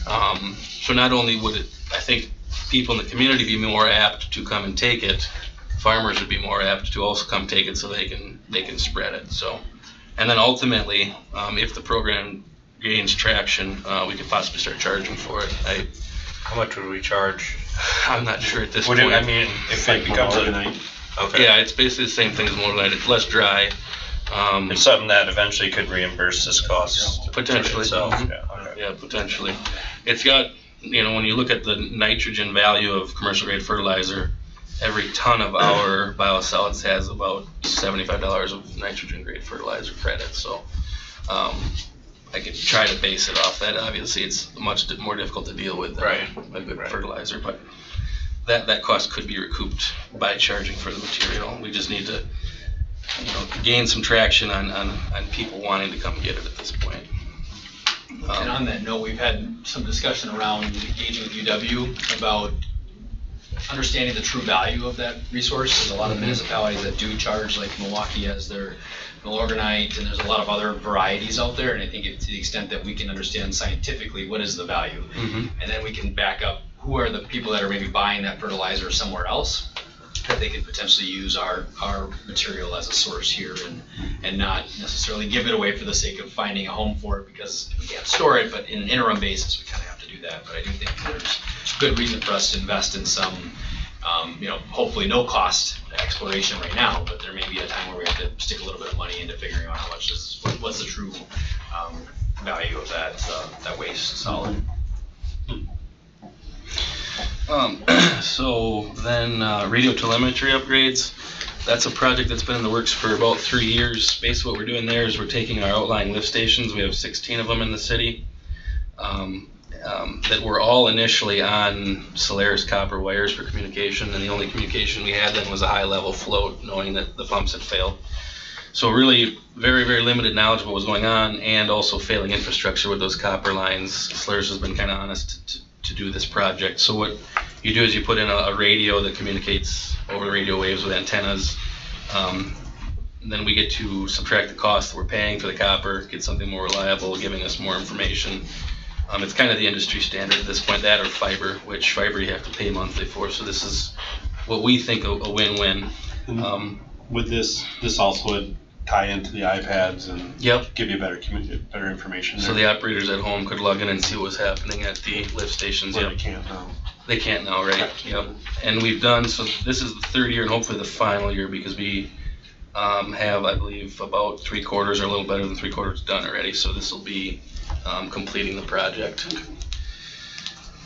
So not only would it, I think, people in the community be more apt to come and take it, farmers would be more apt to also come take it so they can spread it. So, and then ultimately, if the program gains traction, we could possibly start charging for it. How much would we charge? I'm not sure at this Would point. it, I mean, if it becomes a... Okay. Yeah, it's basically the same thing as Motorlight. It's less dry. It's something that eventually could reimburse this cost. Potentially. Itself. Yeah, potentially. It's got, when you look at the nitrogen value of commercial grade fertilizer, every ton of our biosolids has about $75 of nitrogen grade fertilizer credit. So I could try to base it off that. Obviously, it's much more difficult to deal with than a good fertilizer, but that cost could be recouped by charging for the material. We just need to, gain some traction on people wanting to come get it at this point. And on that note, we've had some discussion around engaging with UW about understanding the true value of that resource. There's a lot of municipalities that do charge, like Milwaukee has their Milorganite, and there's a lot of other varieties out there. And I think to the extent that we can understand scientifically what is the value, and then we can back up who are the people that are maybe buying that fertilizer somewhere else, that they could potentially use our material as a source here and not necessarily give it away for the sake of finding a home for it because we can't store it, but in an interim basis we kind of have to do that. But I do think there's good reason for us to invest in some, hopefully no cost exploration right now, but there may be a time where we have to stick a little bit of money into figuring out how much what's the true value of that waste solid. So then radio telemetry upgrades, that's a project that's been in the works for about 3 years. Basically what we're doing there is we're taking our outlying lift stations, we have 16 of them in the city, that were all initially on Solaris copper wires for communication, and the only communication we had then was a high level float, knowing that the pumps had failed. So really very, very limited knowledge of what was going on, and also failing infrastructure with those copper lines. Solaris has been kind of honest to do this project. So what you do is you put in a radio that communicates over the radio waves with antennas. And then we get to subtract the cost that we're paying for the copper, get something more reliable, giving us more information. It's kind of the industry standard at this point, that or fiber, which fiber you have to pay monthly for. So this is what we think a win-win. With this also would tie into the iPads and give you better information. So the operators at home could log in and see what was happening at the lift stations. They can't now. They can't now, right? Yep. And we've done, so this is the third year and hopefully the final year because we have, I believe, about 3/4 or a little better than 3/4 done already. So this will be completing the project.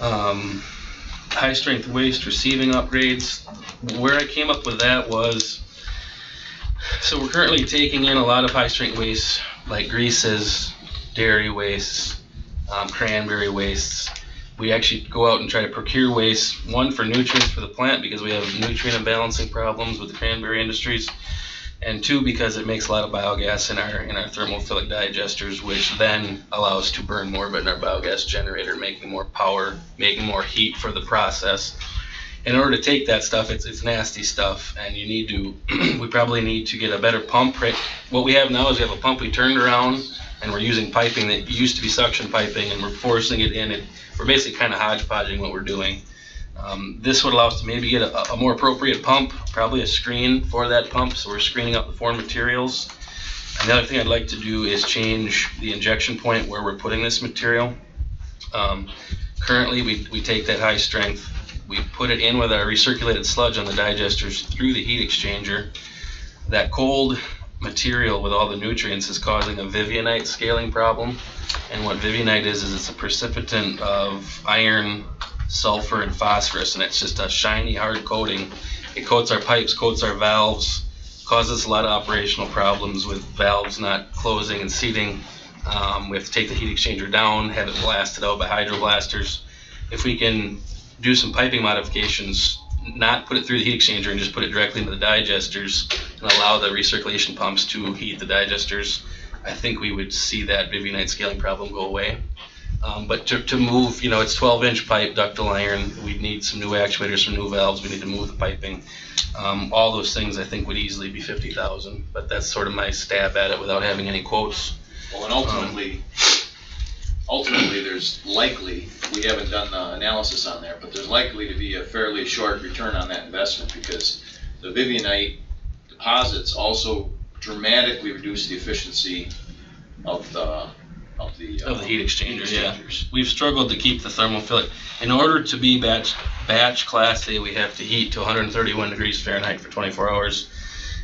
High strength waste receiving upgrades. Where I came up with that was, so we're currently taking in a lot of high strength waste like greases, dairy wastes, cranberry wastes. We actually go out and try to procure waste, one for nutrients for the plant because we have nutrient imbalancing problems with the cranberry industries, and two because it makes a lot of biogas in our thermophilic digesters, which then allows us to burn more of it in our biogas generator, making more power, making more heat for the process. In order to take that stuff, it's nasty stuff, and you need to, we probably need to get a better pump. Right? What we have now is we have a pump we turned around, and we're using piping that used to be suction piping, and we're forcing it in. We're basically kind of hodgepodging what we're doing. This would allow us to maybe get a more appropriate pump, probably a screen for that pump, so we're screening out the foreign materials. And the other thing I'd like to do is change the injection point where we're putting this material. Currently, we take that high strength, we put it in with our recirculated sludge on the digesters through the heat exchanger. That cold material with all the nutrients is causing a Vivianite scaling problem. And what Vivianite is it's a precipitant of iron, sulfur, and phosphorus, and it's just a shiny, hard coating. It coats our pipes, coats our valves, causes a lot of operational problems with valves not closing and seating. We have to take the heat exchanger down, have it blasted out by hydroblasters. If we can do some piping modifications, not put it through the heat exchanger and just put it directly into the digesters and allow the recirculation pumps to heat the digesters, I think we would see that Vivianite scaling problem go away. But to move, it's 12-inch pipe, ductile iron, we'd need some new actuators, some new valves, we need to move the piping. All those things I think would easily be $50,000, but that's sort of my stab at it without having any quotes. Well, and ultimately, there's likely, we haven't done the analysis on there, but there's likely to be a fairly short return on that investment because the Vivianite deposits also dramatically reduce the efficiency of the heat exchangers. Yeah, we've struggled to keep the thermophilic. In order to be batch class A, we have to heat to 131 degrees Fahrenheit for 24 hours.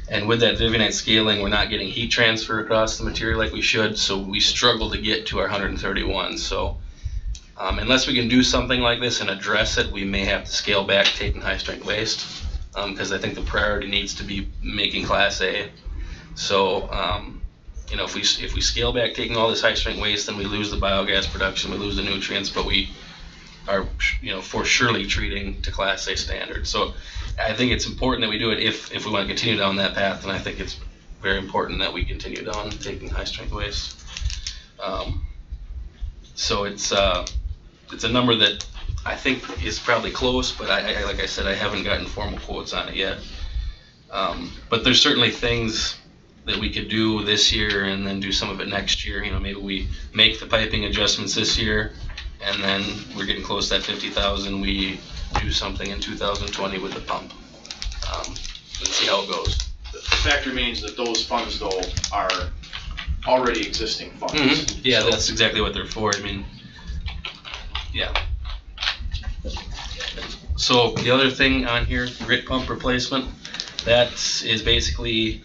And with that Vivianite scaling, we're not getting heat transfer across the material like we should, so we struggle to get to our 131. So unless we can do something like this and address it, we may have to scale back taking high strength waste because I think the priority needs to be making class A. So if we scale back taking all this high strength waste, then we lose the biogas production, we lose the nutrients, but we are for surely treating to class A standards. So I think it's important that we do it if we want to continue down that path, and I think it's very important that we continue down taking high strength waste. So it's a number that I think is probably close, but I like I said, I haven't gotten formal quotes on it yet. But there's certainly things that we could do this year and then do some of it next year. Maybe we make the piping adjustments this year, and then we're getting close to that 50,000. We do something in 2020 with the pump and see how it goes. The fact remains that those funds, though, are already existing funds. Mm-hmm. Yeah, so that's exactly what they're for. Yeah. So the other thing on here, grit pump replacement, that is basically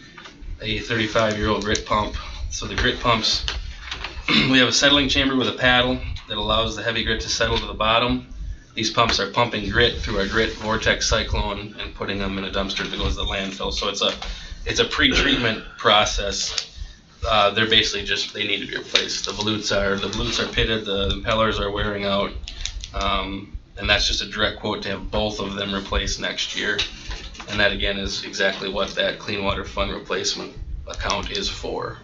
a 35-year-old grit pump. So the grit pumps, we have a settling chamber with a paddle that allows the heavy grit to settle to the bottom. These pumps are pumping grit through our grit vortex cyclone and putting them in a dumpster that goes to the landfill. So it's a pre-treatment process. They're basically they need to be replaced. The volutes are pitted, the impellers are wearing out, and that's just a direct quote to have both of them replaced next year. And that again is exactly what that Clean Water Fund replacement account is for.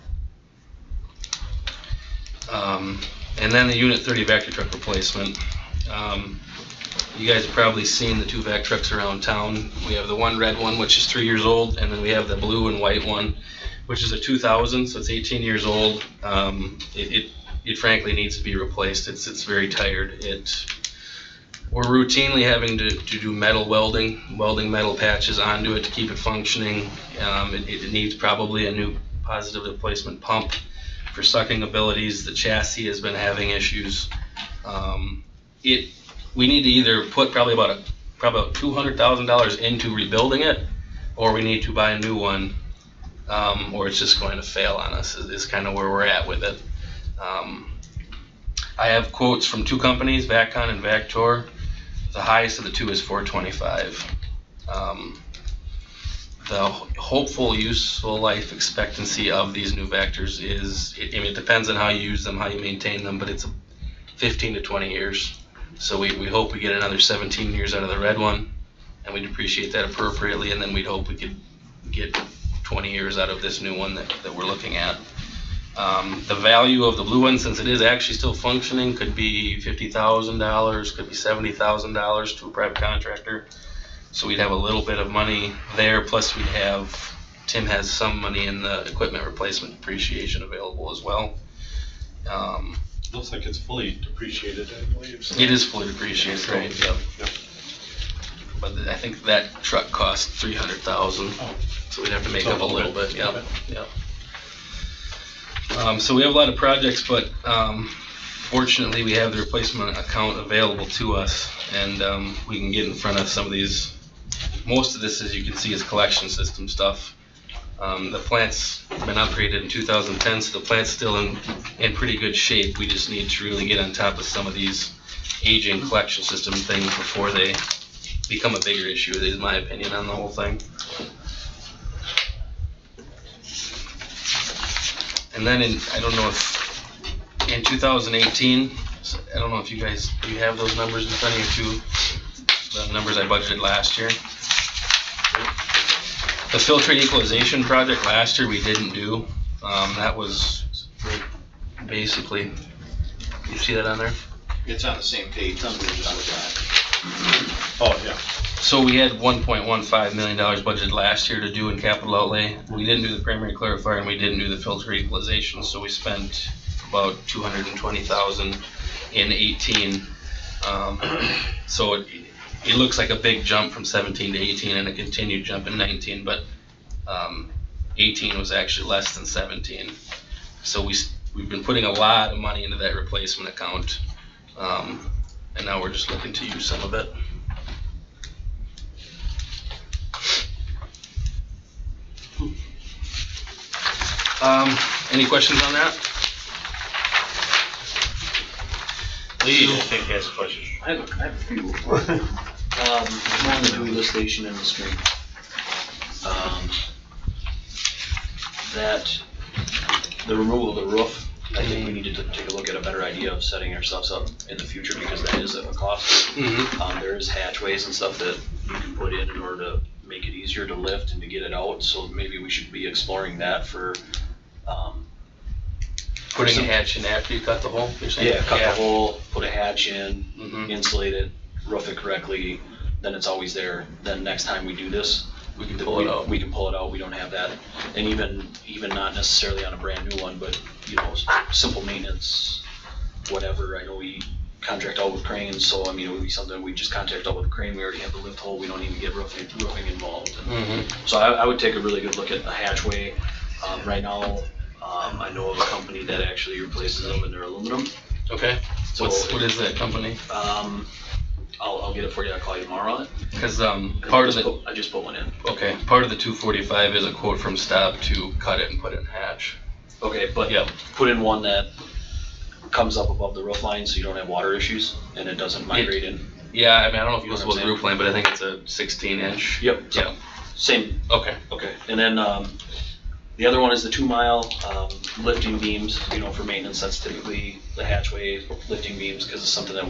And then the Unit 30 vac truck replacement. You guys have probably seen the two vac trucks around town. We have the one red one, which is 3 years old, and then we have the blue and white one, which is a 2000, so it's 18 years old. It frankly needs to be replaced. It's very tired. We're routinely having to do metal welding metal patches onto it to keep it functioning. It needs probably a new positive displacement pump for sucking abilities. The chassis has been having issues. we need to either put probably about $200,000 into rebuilding it, or we need to buy a new one, or it's just going to fail on us, is kind of where we're at with it. I have quotes from two companies, Vacon and Vactor. The highest of the two is $425. The hopeful useful life expectancy of these new Vactors is, it depends on how you use them, how you maintain them, but it's 15 to 20 years. So we hope we get another 17 years out of the red one, and we depreciate that appropriately, and then we'd hope we could get 20 years out of this new one that we're looking at. The value of the blue one, since it is actually still functioning, could be $50,000, could be $70,000 to a private contractor. So we'd have a little bit of money there, plus Tim has some money in the equipment replacement depreciation available as well. Looks like it's fully depreciated, I believe. So. It is fully depreciated, right? Yep. But I think that truck cost $300,000, so we'd have to make up a little bit. Yep. So we have a lot of projects, but fortunately we have the replacement account available to us, and we can get in front of some of these. Most of this, as you can see, is collection system stuff. The plant's been upgraded in 2010, so the plant's still in pretty good shape. We just need to really get on top of some of these aging collection system things before they become a bigger issue, is my opinion on the whole thing. And then I don't know if in 2018, I don't know if you guys, do you have those numbers in front of you too? The numbers I budgeted last year. The filtrate equalization project last year we didn't do. That was basically, you see that on there? It's on the same page. Oh, yeah. So we had $1.15 million budgeted last year to do in capital outlay. We didn't do the primary clarifier and we didn't do the filter equalization, so we spent about $220,000 in 18. So it looks like a big jump from 17 to 18 and a continued jump in 19, but 18 was actually less than 17. So we've been putting a lot of money into that replacement account, and now we're just looking to use some of it. Any questions on that? Lee, I think he has a question. I have a few. On the Dewey lift station and the screen. That the removal of the roof, I think we need to take a look at a better idea of setting ourselves up in the future, because that is a cost. There is hatchways and stuff that you can put in order to make it easier to lift and to get it out. So maybe we should be exploring that for. Putting a hatch in after you cut the hole, you're saying? Yeah, cut the hole, put a hatch in, insulate it, roof it correctly, then it's always there. Then next time we do this, we can pull it out. We can pull it out. We don't have that. And even not necessarily on a brand new one, but simple maintenance, whatever. I know we contract out with cranes, so I mean it would be something we just contract out with a crane. We already have the lift hole. We don't even get roofing involved. So I would take a really good look at the hatchway. Right now, I know of a company that actually replaces them and they're aluminum. Okay. So what is that company? I'll get it for you. I'll call you tomorrow on it. Because I just put one in. Okay. Part of the 245 is a quote from Staub to cut it and put it in hatch. Okay, but put in one that comes up above the roof line so you don't have water issues and it doesn't migrate in. Yeah, I mean I don't know if you know the roof line, but I think it's a 16-inch. Yep. Yeah. Same. Okay. And then the other one is the 2-mile lifting beams. For maintenance, that's typically the hatchway lifting beams, because it's something that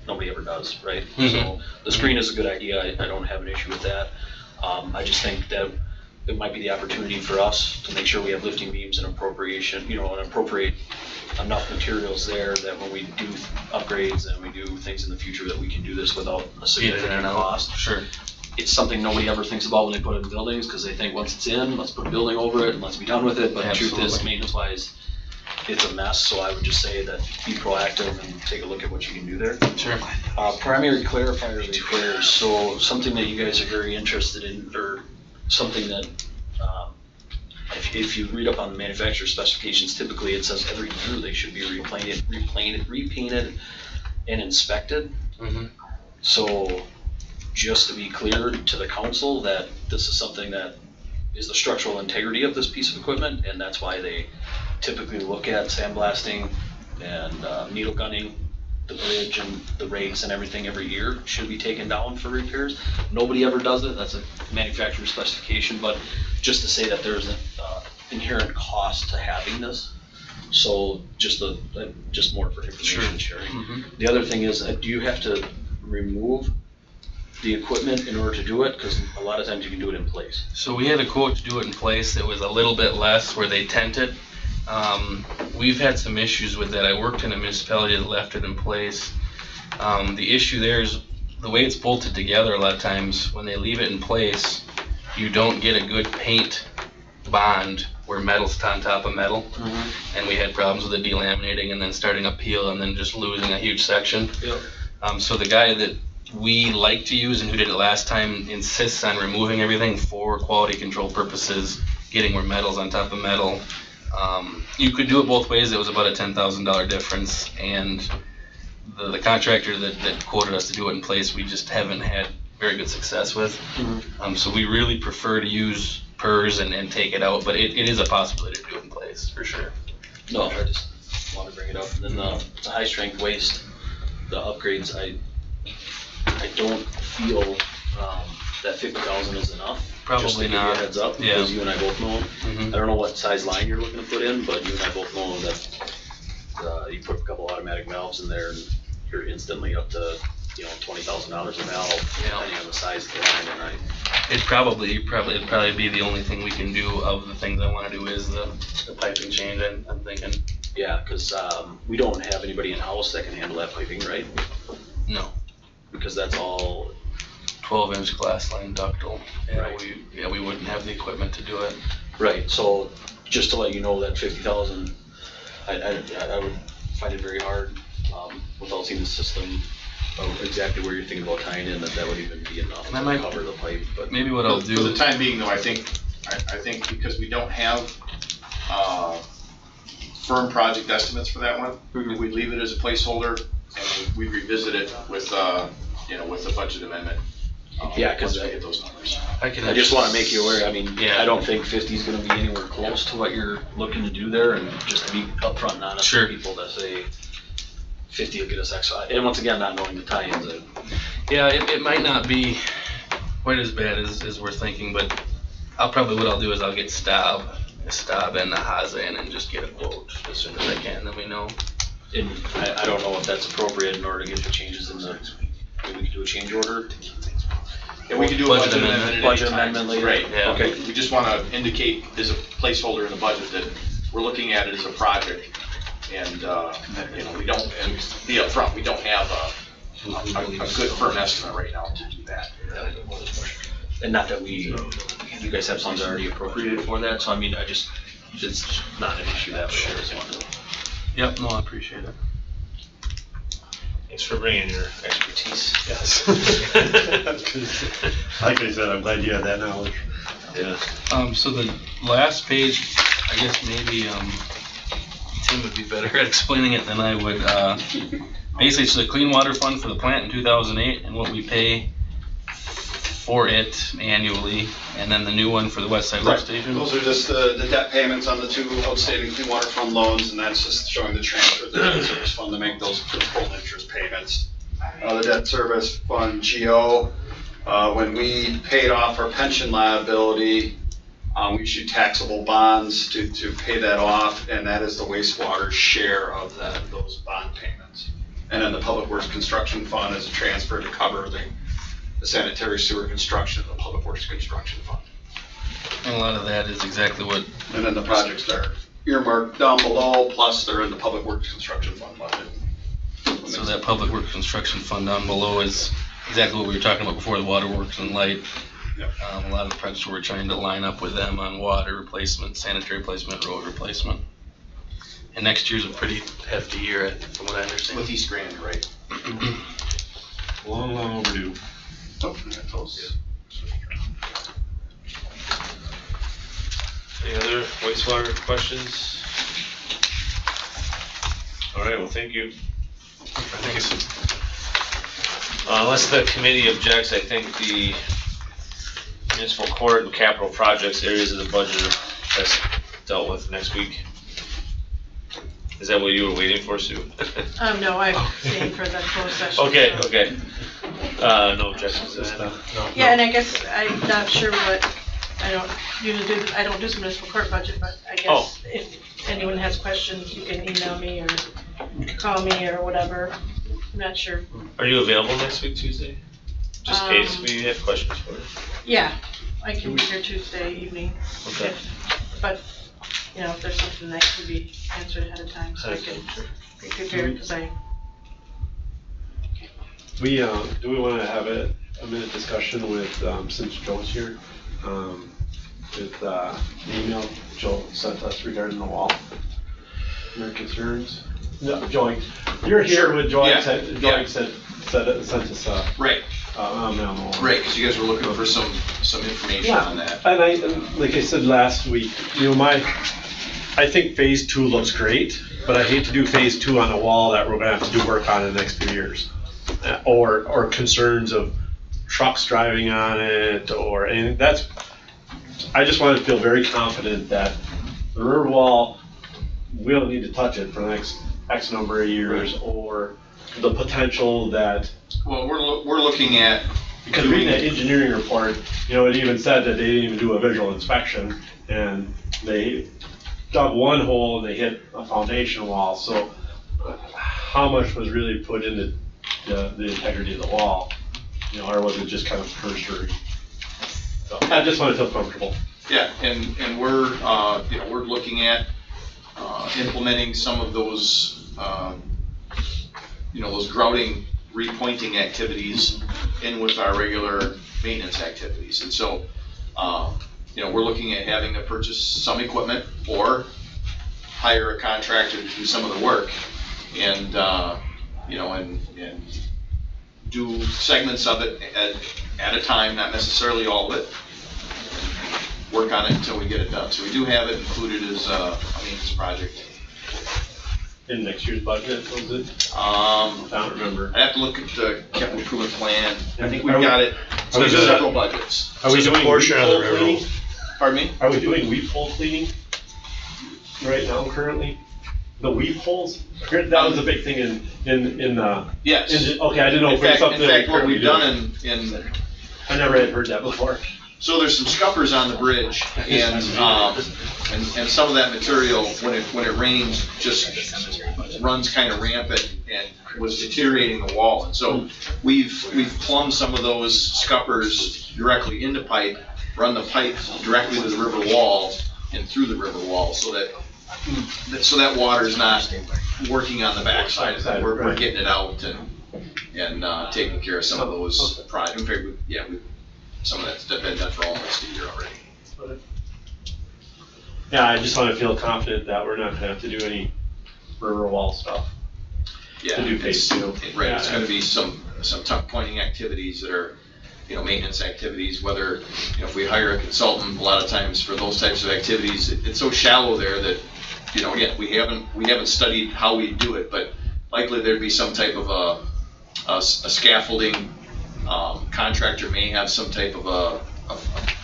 nobody ever does, right? So the screen is a good idea. I don't have an issue with that. I just think that it might be the opportunity for us to make sure we have lifting beams and appropriate enough materials there that when we do upgrades and we do things in the future that we can do this without a significant cost. Sure. It's something nobody ever thinks about when they put it in buildings, because they think once it's in, let's put a building over it and let's be done with it. But the truth is, maintenance-wise, it's a mess. So I would just say that be proactive and take a look at what you can do there. Sure. Primary clarifier repairs. So something that you guys are very interested in, or something that if you read up on the manufacturer specifications, typically it says every year they should be repainted and inspected. So just to be clear to the council that this is something that is the structural integrity of this piece of equipment, and that's why they typically look at sandblasting and needle gunning the bridge and the rakes and everything every year should be taken down for repairs. Nobody ever does it, that's a manufacturer specification, but just to say that there's an inherent cost to having this. So just more for information sharing. The other thing is, do you have to remove the equipment in order to do it? Because a lot of times you can do it in place. So we had a quote to do it in place that was a little bit less where they tent it. We've had some issues with that. I worked in a municipality that left it in place. The issue there is the way it's bolted together. A lot of times when they leave it in place, you don't get a good paint bond where metal's on top of metal. And we had problems with it delaminating and then starting a peel and then just losing a huge section. So the guy that we like to use and who did it last time insists on removing everything for quality control purposes, getting where metal's on top of metal. You could do it both ways. It was about a $10,000 difference, and the contractor that quoted us to do it in place, we just haven't had very good success with. So we really prefer to use PERS and take it out, but it is a possibility to do it in place for sure. No, I just want to bring it up. And then the high strength waste, the upgrades, I don't feel that 50,000 is enough. Probably just to give not. You a heads up, Yeah. because you and I both know. I don't know what size line you're looking to put in, but you and I both know that you put a couple automatic valves in there, and you're instantly up to $20,000 a valve, depending on the size of the line. And It'd probably be the only thing we can do of the things I want to do is the piping change. I'm thinking. Yeah, because we don't have anybody in house that can handle that piping, right? No. Because that's all 12-inch glass line ductile. Right. We wouldn't have the equipment to do it. Right. So just to let you know that 50,000, I would find it very hard without seeing the system of exactly where you're thinking about tying in that would even be enough to cover the pipe. But maybe what I'll do for the time being, though, I think because we don't have firm project estimates for that one, we leave it as a placeholder and we revisit it with with the budget amendment. Yeah, because once we get those numbers. I just want to make you aware. I mean, I don't think 50 is going to be anywhere close to what you're looking to do there, and just to be upfront and honest with people that say 50 will get us X. And once again, not knowing the tie-ins. Yeah, it might not be quite as bad as we're thinking, but what I'll do is I'll get Staub and the Haza in and just get a quote as soon as I can, then we know. And I don't know if that's appropriate in order to get the changes in the. Maybe we could do a change order. Yeah, we could do a budget amendment. Budget amendment later. Right. Yeah. Okay. We just want to indicate as a placeholder in the budget that we're looking at it as a project, and we don't, and be upfront, we don't have a good firm estimate right now to do that. And not that you guys have funds already appropriated for that. So I mean, it's not an issue that way. Yep. No, I appreciate it. Thanks for bringing your expertise. Yes. Like I said, I'm glad you had that knowledge. Yeah. So the last page, I guess maybe Tim would be better at explaining it than I would. Basically, it's the Clean Water Fund for the plant in 2008 and what we pay for it annually, and then the new one for the West Side Lift Station. Those are just the debt payments on the two outstanding Clean Water Fund loans, and that's just showing the transfer to the debt service fund to make those full interest payments. The debt service fund, GO, when we paid off our pension liability, we issued taxable bonds to pay that off, and that is the wastewater share of those bond payments. And then the Public Works Construction Fund is a transfer to cover the sanitary sewer construction of the Public Works Construction Fund. And a lot of that is exactly what. And then the projects that are earmarked down below, plus they're in the Public Works Construction Fund budget. So that Public Works Construction Fund down below is exactly what we were talking about before, the waterworks and light. Yep. A lot of the projects we're trying to line up with them on water replacement, sanitary replacement, road replacement. And next year's a pretty hefty year, from what I understand. With East Grand, right? Long overdue. Oh, those. Any other wastewater questions? All right, well, thank you. Thanks. Unless the committee objects, I think the municipal court and capital projects areas of the budget are best dealt with next week. Is that what you were waiting for, Sue? No, I'm staying for the closed session. Okay, so. okay. No objections to that? No. Yeah, and I guess I'm not sure what, I don't do the municipal court budget, but I guess if anyone has questions, you can email me or call me or whatever. I'm not sure. Are you available next week, Tuesday? Just in case we have questions for you. Yeah, I can be here Tuesday evening. Okay. But, you know, if there's something that could be answered ahead of time, so I can be prepared, because do we want to have a minute discussion with, since Joe's here, with the email Joe sent us regarding the wall? Your concerns? No, Joey, you're here with Joey. Yeah. Joey sent us a Right. memo. Right, because you guys were looking for some information on that. And like I said last week, you know, I think phase 2 looks great, but I hate to do phase 2 on a wall that we're gonna have to do work on in the next few years. Or concerns of trucks driving on it, and I just want to feel very confident that the river wall, we don't need to touch it for the next X number of years, or the potential that. Well, we're looking at. Because reading that engineering report, you know, it even said that they didn't even do a visual inspection, and they dug one hole and they hit a foundation wall, so how much was really put into the integrity of the wall, you know, or was it just kind of cursory? So I just want to feel comfortable. Yeah, and we're, you know, we're looking at implementing some of those, you know, those grouting, repointing activities in with our regular maintenance activities. And so, you know, we're looking at having to purchase some equipment or hire a contractor to do some of the work, and you know, and do segments of it at a time, not necessarily all of it. Work on it until we get it done. So we do have it included as a maintenance project. In next year's budget, was it? I don't remember. I have to look at the capital improvement plan. I think we've got it. So there's several budgets. Are we doing portion weed of the pole river? cleaning? Pardon me? Are we doing weed pole cleaning right now currently? The weed poles? That was a big thing in Yes. Okay, I didn't know if it was something. In fact, what currently we've do. done in I never had heard that before. So there's some scuppers on the bridge, and some of that material, when it rains, just runs kind of rampant and was deteriorating the wall. And so we've plumbed some of those scuppers directly into pipe, run the pipe directly to the river wall and through the river wall, so that water is not working on the backside of it. We're getting it out and taking care of some of those projects. In fact, some of that's been done for almost a year already. Yeah, I just want to feel confident that we're not going to have to do any river wall stuff. Yeah, to do phase 2. Right, Yeah, it's going to be some tuck pointing activities that are, you know, maintenance activities. Whether, you know, if we hire a consultant, a lot of times for those types of activities, it's so shallow there that, you know, again, we haven't studied how we do it, but likely there'd be some type of a scaffolding. Contractor may have some type of a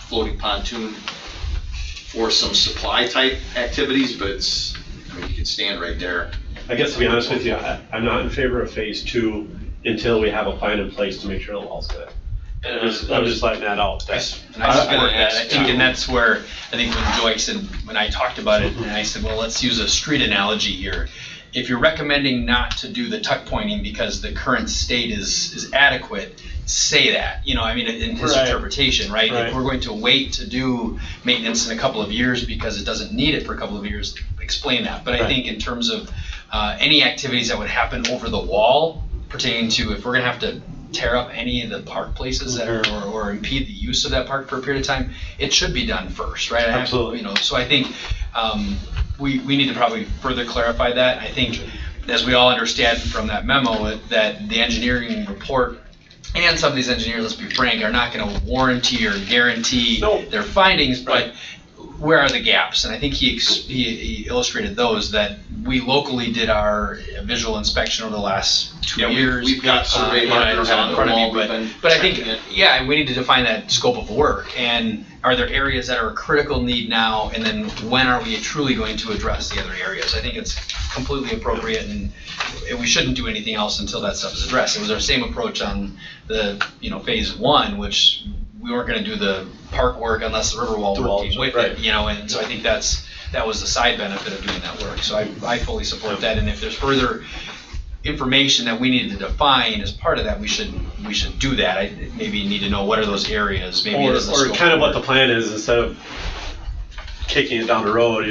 floating pontoon for some supply type activities, but you can stand right there. I guess to be honest with you, I'm not in favor of phase 2 until we have a plan in place to make sure the wall's good. I'm just letting that out. And I was gonna add, I think, and that's where, I think when Joy said, when I talked about it, and I said, well, let's use a street analogy here. If you're recommending not to do the tuck pointing because the current state is adequate, say that, you know, I mean, in his interpretation, right? If we're going to wait to do maintenance in a couple of years because it doesn't need it for a couple of years, explain that. But I think in terms of any activities that would happen over the wall pertaining to, if we're gonna have to tear up any of the park places that are, or impede the use of that park for a period of time, it should be done first, right? Absolutely. You know, so I think we need to probably further clarify that. I think, as we all understand from that memo, that the engineering report and some of these engineers, let's be frank, are not going to warranty or guarantee their findings, but where are the gaps? And I think he illustrated those, that we locally did our visual inspection over the last 2 years. We've got survey markers on the wall. But I think, yeah, we need to define that scope of work. And are there areas that are a critical need now? And then when are we truly going to address the other areas? I think it's completely appropriate, and we shouldn't do anything else until that stuff is addressed. It was our same approach on the, phase 1, which we weren't going to do the park work unless the river wall working with it, and so I think that was the side benefit of doing that work. So I fully support that, and if there's further information that we need to define as part of that, we should do that. I maybe need to know what are those areas, maybe it is or kind of what the plan is, instead of kicking it down the road.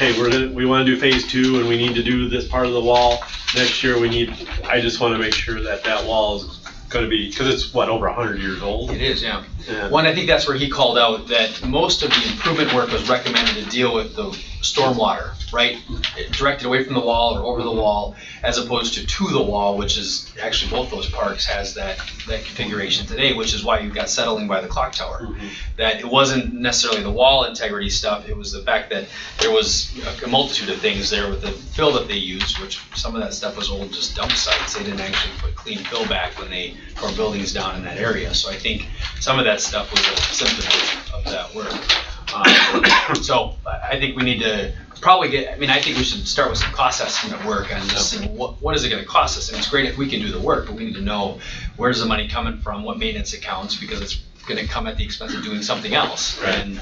Okay, we want to do phase 2 and we need to do this part of the wall next year. I just want to make sure that wall is going to be, because it's over 100 years old. It is, yeah. One, I think that's where he called out that most of the improvement work was recommended to deal with the stormwater, right? Directed away from the wall or over the wall, as opposed to the wall, which is actually both those parks has that configuration today, which is why you've got settling by the clock tower. Mm-hmm. That it wasn't necessarily the wall integrity stuff, it was the fact that there was a multitude of things there with the fill that they used, which some of that stuff was old, just dump sites. They didn't actually put clean fill back when they tore buildings down in that area. So I think some of that stuff was a symptom of that work. So I think we need to probably I think we should start with some cost estimate work on just seeing what is it going to cost us. And it's great if we can do the work, but we need to know where's the money coming from, what maintenance accounts, because it's going to come at the expense of doing something else. Right. And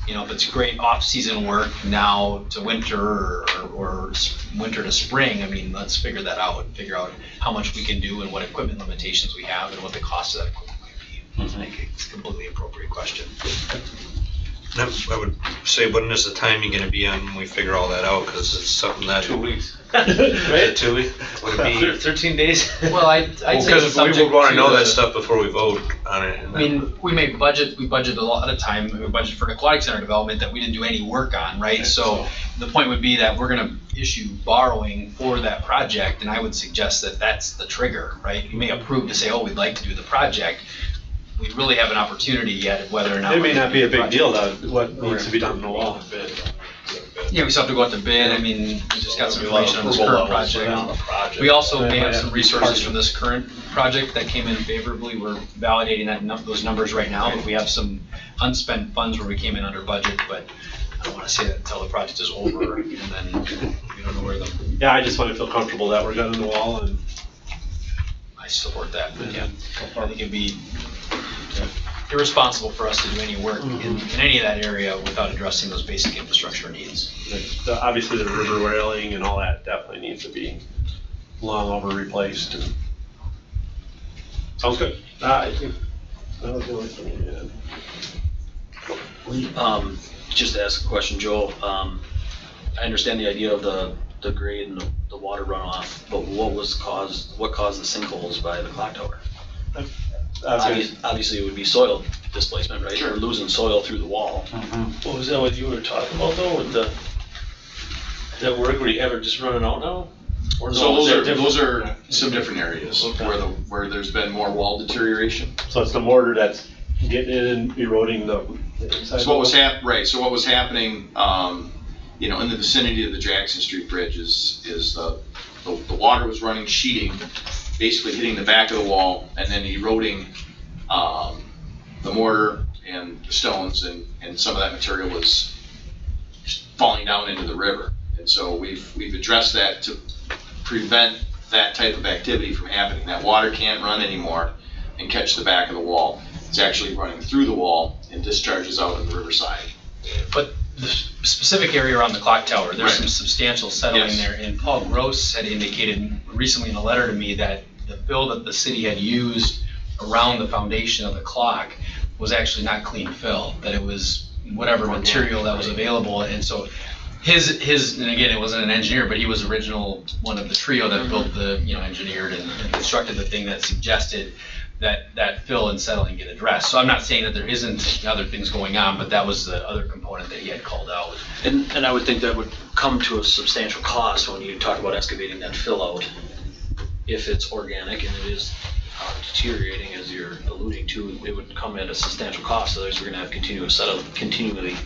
if it's great off-season work now to winter or winter to spring, let's figure that out. Figure out how much we can do and what equipment limitations we have and what the cost of that equipment might be. I think it's a completely appropriate question. I would say, when is the timing going to be on when we figure all that out? Because it's something that 2 weeks. Right? 2 weeks? Would it be 13 days? Well, I'd say because we would want to know that stuff before we vote on it. We budget a lot of time. We budget for an aquatic center development that we didn't do any work on, right? So the point would be that we're going to issue borrowing for that project, and I would suggest that that's the trigger, right? You may approve to say, we'd like to do the project. We really have an opportunity yet of whether or not. It may not be a big deal, though, what needs to be done in the wall. Yeah, we still have to go out to bid. We just got some information on this current project. We also may have some resources from this current project that came in favorably. We're validating those numbers right now, but we have some unspent funds where we came in under budget, but I don't want to say that until the project is over, and then we don't know where them. Yeah, I just want to feel comfortable that we're done in the wall, and I support that. But yeah, I think it'd be irresponsible for us to do any work in any of that area without addressing those basic infrastructure needs. Obviously, the river railing and all that definitely needs to be long over replaced. Sounds good. I think that was the only thing we had. Just to ask a question, Joe. I understand the idea of the grade and the water runoff, but what caused the sinkholes by the clock tower? Obviously, it would be soil displacement, right? Sure. We're losing soil through the wall. Well, was that what you were talking about though, with that work where you ever just running out now? Or So those are some different areas where there's been more wall deterioration. So it's the mortar that's getting in and eroding the inside. So what was happening, in the vicinity of the Jackson Street Bridge is the water was running, sheeting, basically hitting the back of the wall and then eroding the mortar and the stones, and some of that material was falling down into the river. And so we've addressed that to prevent that type of activity from happening. That water can't run anymore and catch the back of the wall. It's actually running through the wall and discharges out on the riverside. But the specific area around the clock tower, there's some substantial settling there. And Paul Gross had indicated recently in a letter to me that the fill that the city had used around the foundation of the clock was actually not clean fill, that it was whatever material that was available. And so his and again, it wasn't an engineer, but he was original one of the trio that built the, engineered and constructed the thing that suggested that fill and settling get addressed. So I'm not saying that there isn't other things going on, but that was the other component that he had called out. And I would think that would come to a substantial cost when you talk about excavating that fill out. If it's organic and it is deteriorating, as you're alluding to, it would come at a substantial cost. Otherwise, we're going to have continually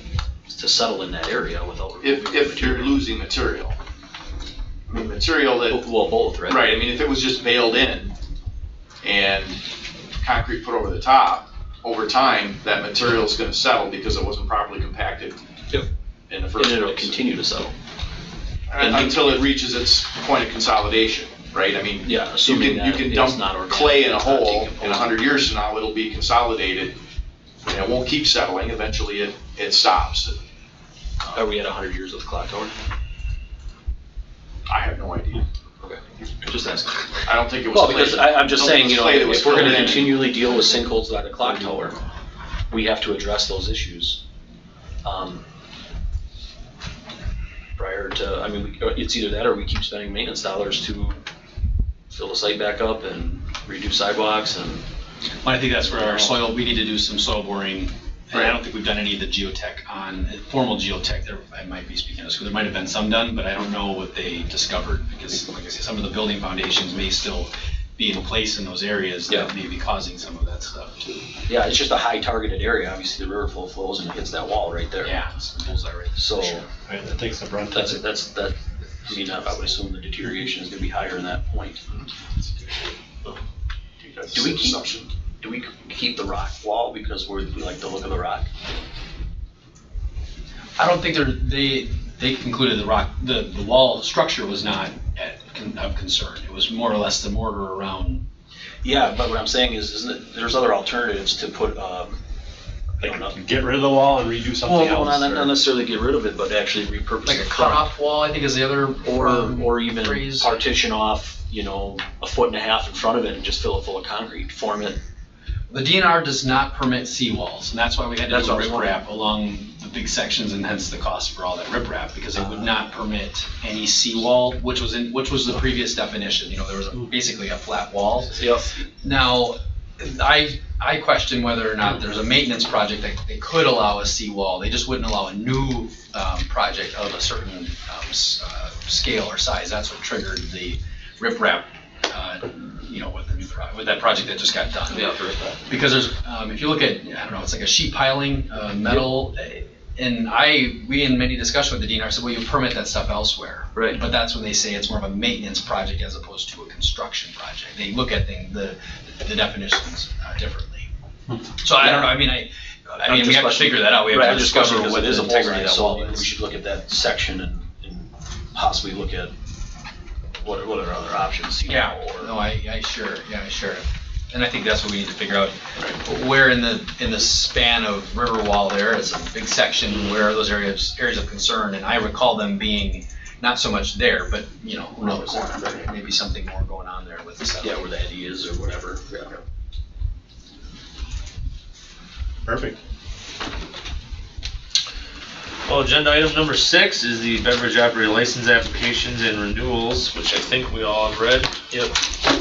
to settle in that area without. If you're losing material. I mean, material that. Well, both, right? Right, I mean, if it was just bailed in and concrete put over the top, over time, that material's gonna settle because it wasn't properly compacted in the first place. And it'll continue to settle. Until it reaches its point of consolidation, right? I mean, Yeah, you assuming can that dump it's not organic, clay in a it's not hole, decomposing. and 100 years from now, it'll be consolidated, and it won't keep settling, eventually it stops. Are we at 100 years with the clock tower? I have no idea. Okay, just asking. I don't think it was Well, clay. because I'm just I don't think saying, you it know, was clay that was if we're gonna filled in. continually deal with sinkholes at the clock tower, we have to address those issues. Prior to, I mean, it's either that or we keep spending maintenance dollars to fill the site back up and redo sidewalks and. I think that's where our soil, we need to do some soil boring. And I don't think we've done any of the geotech on, formal geotech, there, I might be speaking of this, there might have been some done, but I don't know what they discovered, because like I said, some of the building foundations may still be in place in those areas that may be causing some of that stuff too. Yeah, it's just a high targeted area, obviously the river flow flows and it hits that wall right there. Yeah, it's the bullseye right there. So. Right, that takes the brunt. That, I mean, I would assume the deterioration is gonna be higher in that point. Do we keep the rock wall because we like the look of the rock? I don't think they concluded the rock, the wall structure was not of concern. It was more or less the mortar around. Yeah, but what I'm saying is, isn't it, there's other alternatives to put, Get rid of the wall and redo something else. Well, not necessarily get rid of it, but actually repurpose Like the a front. cutoff wall, I think is the other. Or even partition off, you know, 1.5 feet in front of it and just fill it full of concrete, form it. The DNR does not permit seawalls, and that's why we had to That's do what I was riprap along the big sections, and hence the cost for all that riprap, because they would not permit any seawall, which was the previous definition. You know, there was basically a flat wall. Yep. Now, I question whether or not there's a maintenance project that they could allow a seawall. They just wouldn't allow a new project of a certain scale or size. That's what triggered the riprap. You know, with that project that just got done. Yeah. Because there's, if you look at, I don't know, it's like a sheet piling, metal, and we in many discussions with the DNR said, well, you permit that stuff elsewhere. Right. But that's when they say it's more of a maintenance project as opposed to a construction project. They look at the definitions differently. So I don't know, I mean, we have to figure that out. We have to discover what it is the a integrity of bullseye, that so wall maybe we is. should look at that section and possibly look at what are other options. Yeah, no, sure. And I think that's what we need to figure out. Where in the span of river wall there is a big section, where are those areas of concern? And I recall them being not so much there, but, you know, who knows, maybe something more going on there with the stuff. Yeah, where the eddy is or whatever. Yeah. Perfect. Well, agenda item number 6 is the beverage operator license applications and renewals, which I think we all have read. Yep.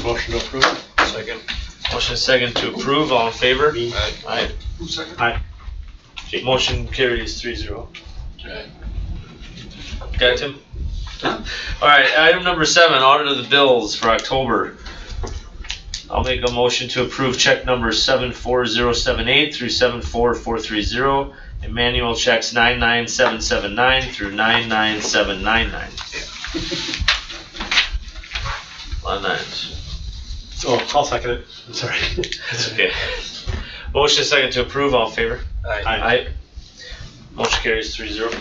Motion to approve. Second. Motion second to approve, all in favor? Aye. Who's second? Aye. Motion carries 3-0. Got it, Tim? All right, item number 7, audit of the bills for October. I'll make a motion to approve check numbers 74078 through 74430 and manual checks 99779 through 99799. A lot of nines. Oh, I'll second it. I'm sorry. That's okay. Motion second to approve, all in favor? Aye. Motion carries 3-0.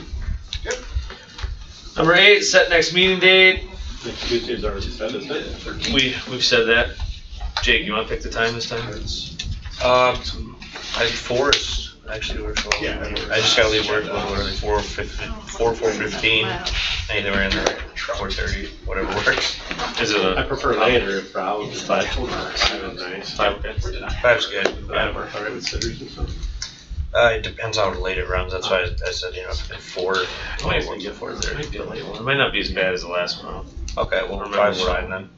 Number 8, set next meeting date. Next Tuesday is already set, isn't it? We've said that. Jake, you want to pick the time this time? I think 4 is actually works well. Yeah, I just gotta leave work when we're 4:15. Anywhere in there, 4:30, whatever works. Is it I prefer later, if Rob, but 5 is nice. 5 okay? 5's good. Yeah, work alright with sitters and stuff. It depends how late it runs. That's why I said, if 4. It might be a late one. It might not be as bad as the last one. Okay, well, Remember 5 so. fine then.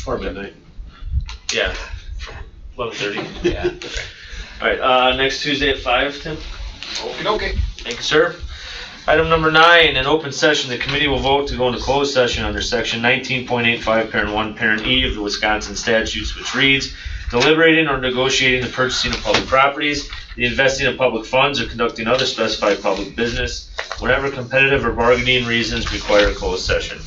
Or midnight. Yeah. 11:30. Yeah. All right. Next Tuesday at 5, Tim. Okay. Thank you, sir. Item number 9, in open session, the committee will vote to go into closed session under section 19.85, parent 1, parent E of the Wisconsin statutes, which reads, deliberating or negotiating the purchasing of public properties, the investing of public funds, or conducting other specified public business, whenever competitive or bargaining reasons require a closed session.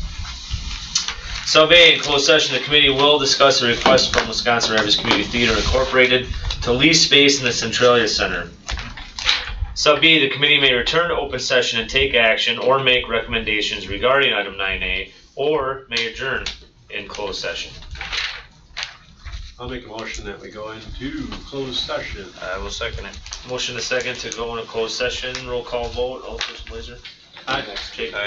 Sub A, in closed session, the committee will discuss a request from Wisconsin Rapids Community Theater Incorporated to lease space in the Centralia Center. Sub B, the committee may return to open session and take action or make recommendations regarding item 9A, or may adjourn in closed session. I'll make a motion that we go into closed session. I will second it. Motion to second to go into closed session. Roll call vote. Alderperson Blazer. Aye. Jake. Aye.